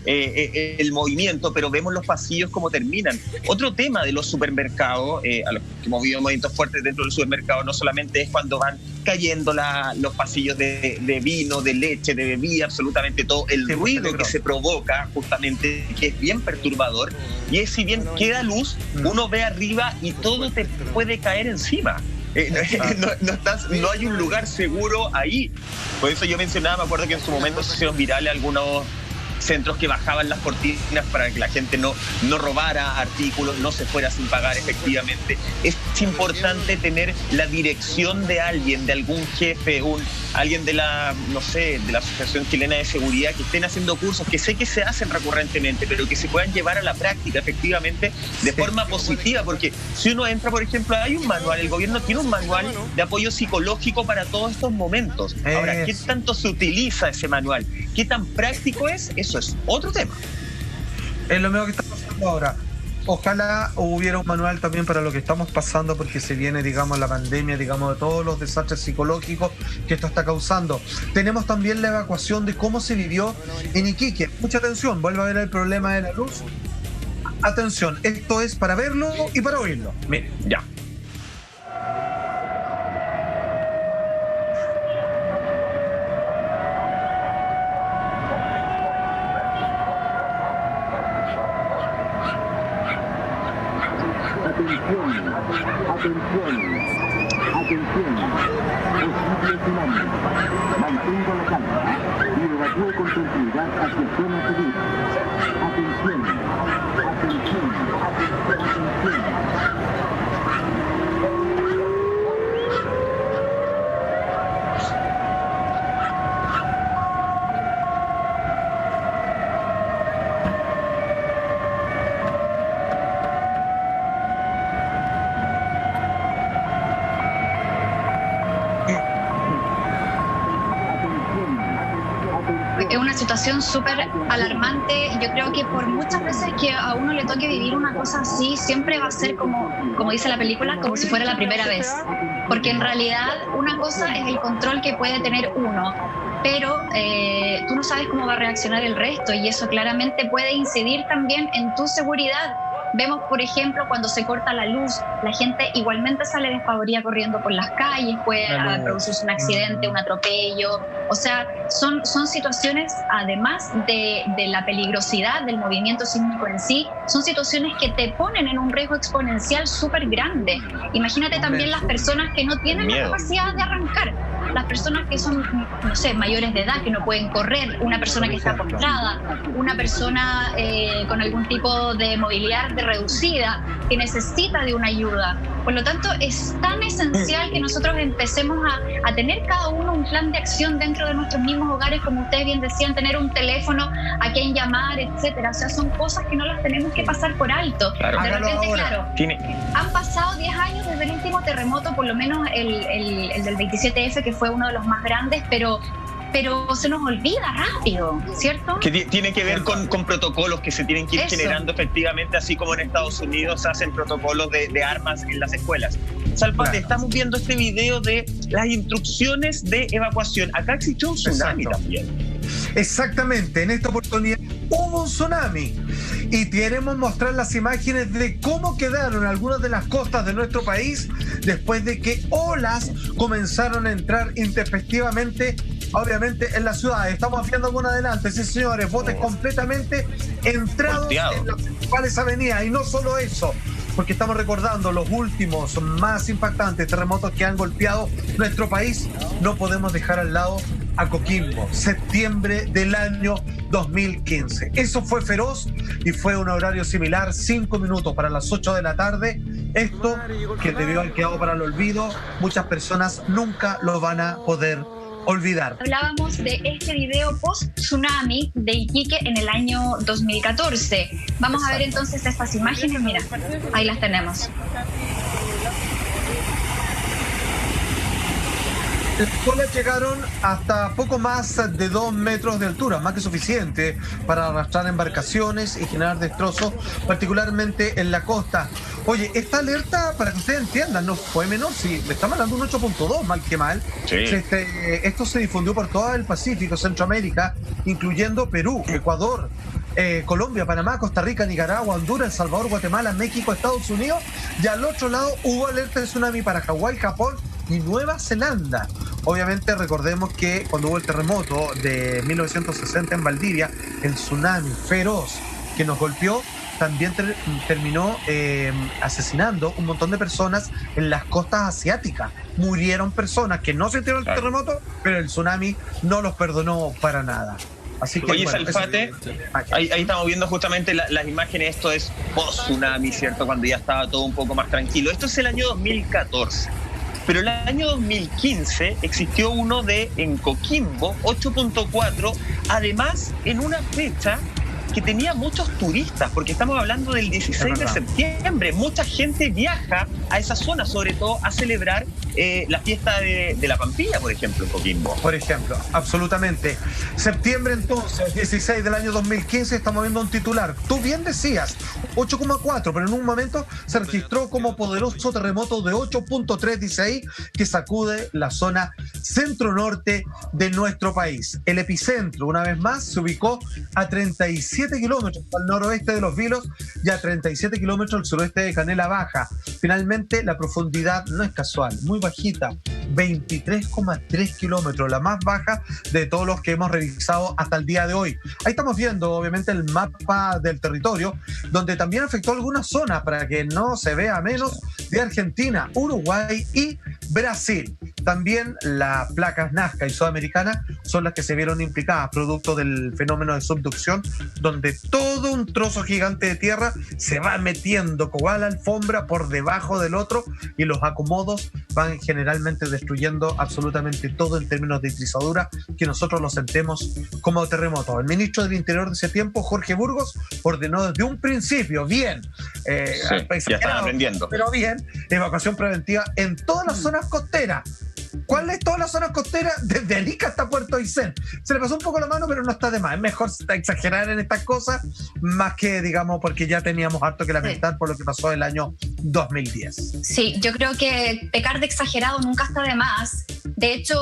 el movimiento, pero vemos los pasillos como terminan. Otro tema de los supermercados, a los que hemos vivido movimientos fuertes dentro del supermercado, no solamente es cuando van cayendo los pasillos de vino, de leche, de bebida, absolutamente todo, el ruido que se provoca justamente, que es bien perturbador, y es si bien queda luz, uno ve arriba y todo te puede caer encima. No hay un lugar seguro ahí. Por eso yo mencionaba, me acuerdo que en su momento se hicieron virales algunos centros que bajaban las cortinas para que la gente no robara artículos, no se fuera sin pagar efectivamente. Es importante tener la dirección de alguien, de algún jefe, alguien de la Asociación Chilena de Seguridad, que estén haciendo cursos, que sé que se hacen recurrentemente, pero que se puedan llevar a la práctica efectivamente de forma positiva, porque si uno entra, por ejemplo, hay un manual, el gobierno tiene un manual de apoyo psicológico para todos estos momentos. Ahora, ¿qué tanto se utiliza ese manual? ¿Qué tan práctico es? Eso es otro tema. Es lo mismo que está pasando ahora. Ojalá hubiera un manual también para lo que estamos pasando, porque se viene, digamos, la pandemia, digamos, de todos los desastres psicológicos que esto está causando. Tenemos también la evacuación de cómo se vivió en Iquique. Mucha atención, vuelve a ver el problema de la luz. Atención, esto es para verlo y para oírlo. Miren, ya. Atención, posible tsunami. Mantenga la calma y evacúe con tranquilidad hacia zona segura. Atención. situación súper alarmante. Yo creo que por muchas veces que a uno le toque vivir una cosa así, siempre va a ser como dice la película, como si fuera la primera vez. Porque en realidad una cosa es el control que puede tener uno, pero tú no sabes cómo va a reaccionar el resto y eso claramente puede incidir también en tu seguridad. Vemos, por ejemplo, cuando se corta la luz, la gente igualmente sale despavorida corriendo por las calles, puede producirse un accidente, un atropello. O sea, son situaciones, además de la peligrosidad del movimiento sísmico en sí, son situaciones que te ponen en un riesgo exponencial súper grande. Imagínate también las personas que no tienen la capacidad de arrancar. Las personas que son, no sé, mayores de edad, que no pueden correr, una persona que está postrada, una persona con algún tipo de movilidad reducida, que necesita de una ayuda. Por lo tanto, es tan esencial que nosotros empecemos a tener cada uno un plan de acción dentro de nuestros mismos hogares, como ustedes bien decían, tener un teléfono a quien llamar, etcétera. O sea, son cosas que no las tenemos que pasar por alto. Claro. De repente, claro, han pasado 10 años desde el último terremoto, por lo menos el del 27F, que fue uno de los más grandes, pero se nos olvida rápido, ¿cierto? Que tiene que ver con protocolos que se tienen que ir generando efectivamente, así como en Estados Unidos hacen protocolos de armas en las escuelas. Salpate, estamos viendo este video de las instrucciones de evacuación. Acá existió un tsunami también. Exactamente, en esta oportunidad hubo un tsunami y queremos mostrar las imágenes de cómo quedaron algunas de las costas de nuestro país después de que olas comenzaron a entrar intempestivamente, obviamente, en la ciudad. Estamos viendo algo adelante, sí señores, botes completamente entrados en las principales avenidas. Y no solo eso, porque estamos recordando los últimos más impactantes terremotos que han golpeado nuestro país. No podemos dejar al lado a Coquimbo, septiembre del año 2015. Eso fue feroz y fue un horario similar, 5 minutos para las 8 de la tarde. Esto que debió haber quedado para el olvido, muchas personas nunca lo van a poder olvidar. Hablábamos de este video post-tsunami de Iquique en el año 2014. Vamos a ver entonces estas imágenes. Mira, ahí las tenemos. Las olas llegaron hasta poco más de 2 metros de altura, más que suficiente para arrastrar embarcaciones y generar destrozos, particularmente en la costa. Oye, esta alerta, para que ustedes entiendan, no fue menor, sí, le estamos hablando de un 8.2, mal que mal. Sí. Esto se difundió por todo el Pacífico, Centroamérica, incluyendo Perú, Ecuador, Colombia, Panamá, Costa Rica, Nicaragua, Honduras, El Salvador, Guatemala, México, Estados Unidos, y al otro lado hubo alerta de tsunami para Hawái, Japón y Nueva Zelanda. Obviamente recordemos que cuando hubo el terremoto de 1960 en Valdivia, el tsunami feroz que nos golpeó también terminó asesinando un montón de personas en las costas asiáticas. Murieron personas que no sintieron el terremoto, pero el tsunami no los perdonó para nada. Así que, oye, bueno, Salfate, ahí estamos viendo justamente las imágenes. Esto es post-tsunami, ¿cierto? Cuando ya estaba todo un poco más tranquilo. Esto es el año 2014. Pero el año 2015 existió uno en Coquimbo, 8.4, además en una fecha que tenía muchos turistas, porque estamos hablando del 16 de septiembre. Mucha gente viaja a esa zona, sobre todo a celebrar la fiesta de la Pampilla, por ejemplo, en Coquimbo. Por ejemplo, absolutamente. Septiembre entonces, 16 del año 2015, estamos viendo un titular. Tú bien decías, 8.4, pero en un momento se registró como poderoso terremoto de 8.3 que sacude la zona centro-norte de nuestro país. El epicentro, una vez más, se ubicó a 37 kilómetros al noroeste de Los Vilos y a 37 kilómetros al suroeste de Canela Baja. Finalmente, la profundidad no es casual, muy bajita, 23,3 kilómetros, la más baja de todos los que hemos revisado hasta el día de hoy. Ahí estamos viendo, obviamente, el mapa del territorio, donde también afectó algunas zonas, para que no se vea menos, de Argentina, Uruguay y Brasil. También las placas Nazca y Sudamericana son las que se vieron implicadas, producto del fenómeno de subducción, donde todo un trozo gigante de tierra se va metiendo como a la alfombra por debajo del otro y los acomodos van generalmente destruyendo absolutamente todo en términos de trizadura, que nosotros lo sentemos como terremoto. El ministro del Interior de ese tiempo, Jorge Burgos, ordenó desde un principio, bien, ya están aprendiendo, pero bien, evacuación preventiva en todas las zonas costeras. ¿Cuál es toda la zona costera? Desde Arica hasta Puerto Aysén. Se le pasó un poco la mano, pero no está de más. Es mejor exagerar en estas cosas, más que, digamos, porque ya teníamos harto que lamentar por lo que pasó el año 2010. Sí, yo creo que pecar de exagerado nunca está de más. De hecho,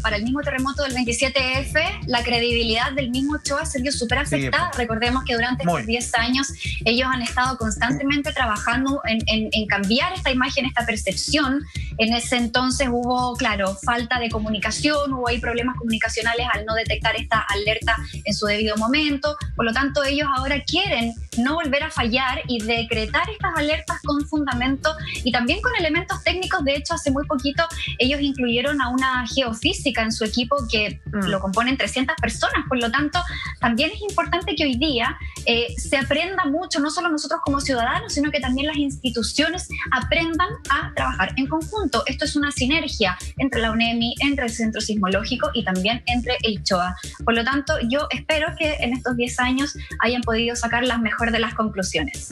para el mismo terremoto del 27F, la credibilidad del mismo Ochoa se vio súper afectada. Sí, recordemos que durante estos 10 años ellos han estado constantemente trabajando en cambiar esta imagen, esta percepción. En ese entonces hubo, claro, falta de comunicación, hubo ahí problemas comunicacionales al no detectar esta alerta en su debido momento. Por lo tanto, ellos ahora quieren no volver a fallar y decretar estas alertas con fundamento y también con elementos técnicos. De hecho, hace muy poquito ellos incluyeron a una geofísica en su equipo que lo componen 300 personas. Por lo tanto, también es importante que hoy día se aprenda mucho, no solo nosotros como ciudadanos, sino que también las instituciones aprendan a trabajar en conjunto. Esto es una sinergia entre la UNEMI, entre el Centro Sismológico y también entre el CHOA. Por lo tanto, yo espero que en estos 10 años hayan podido sacar las mejores de las conclusiones.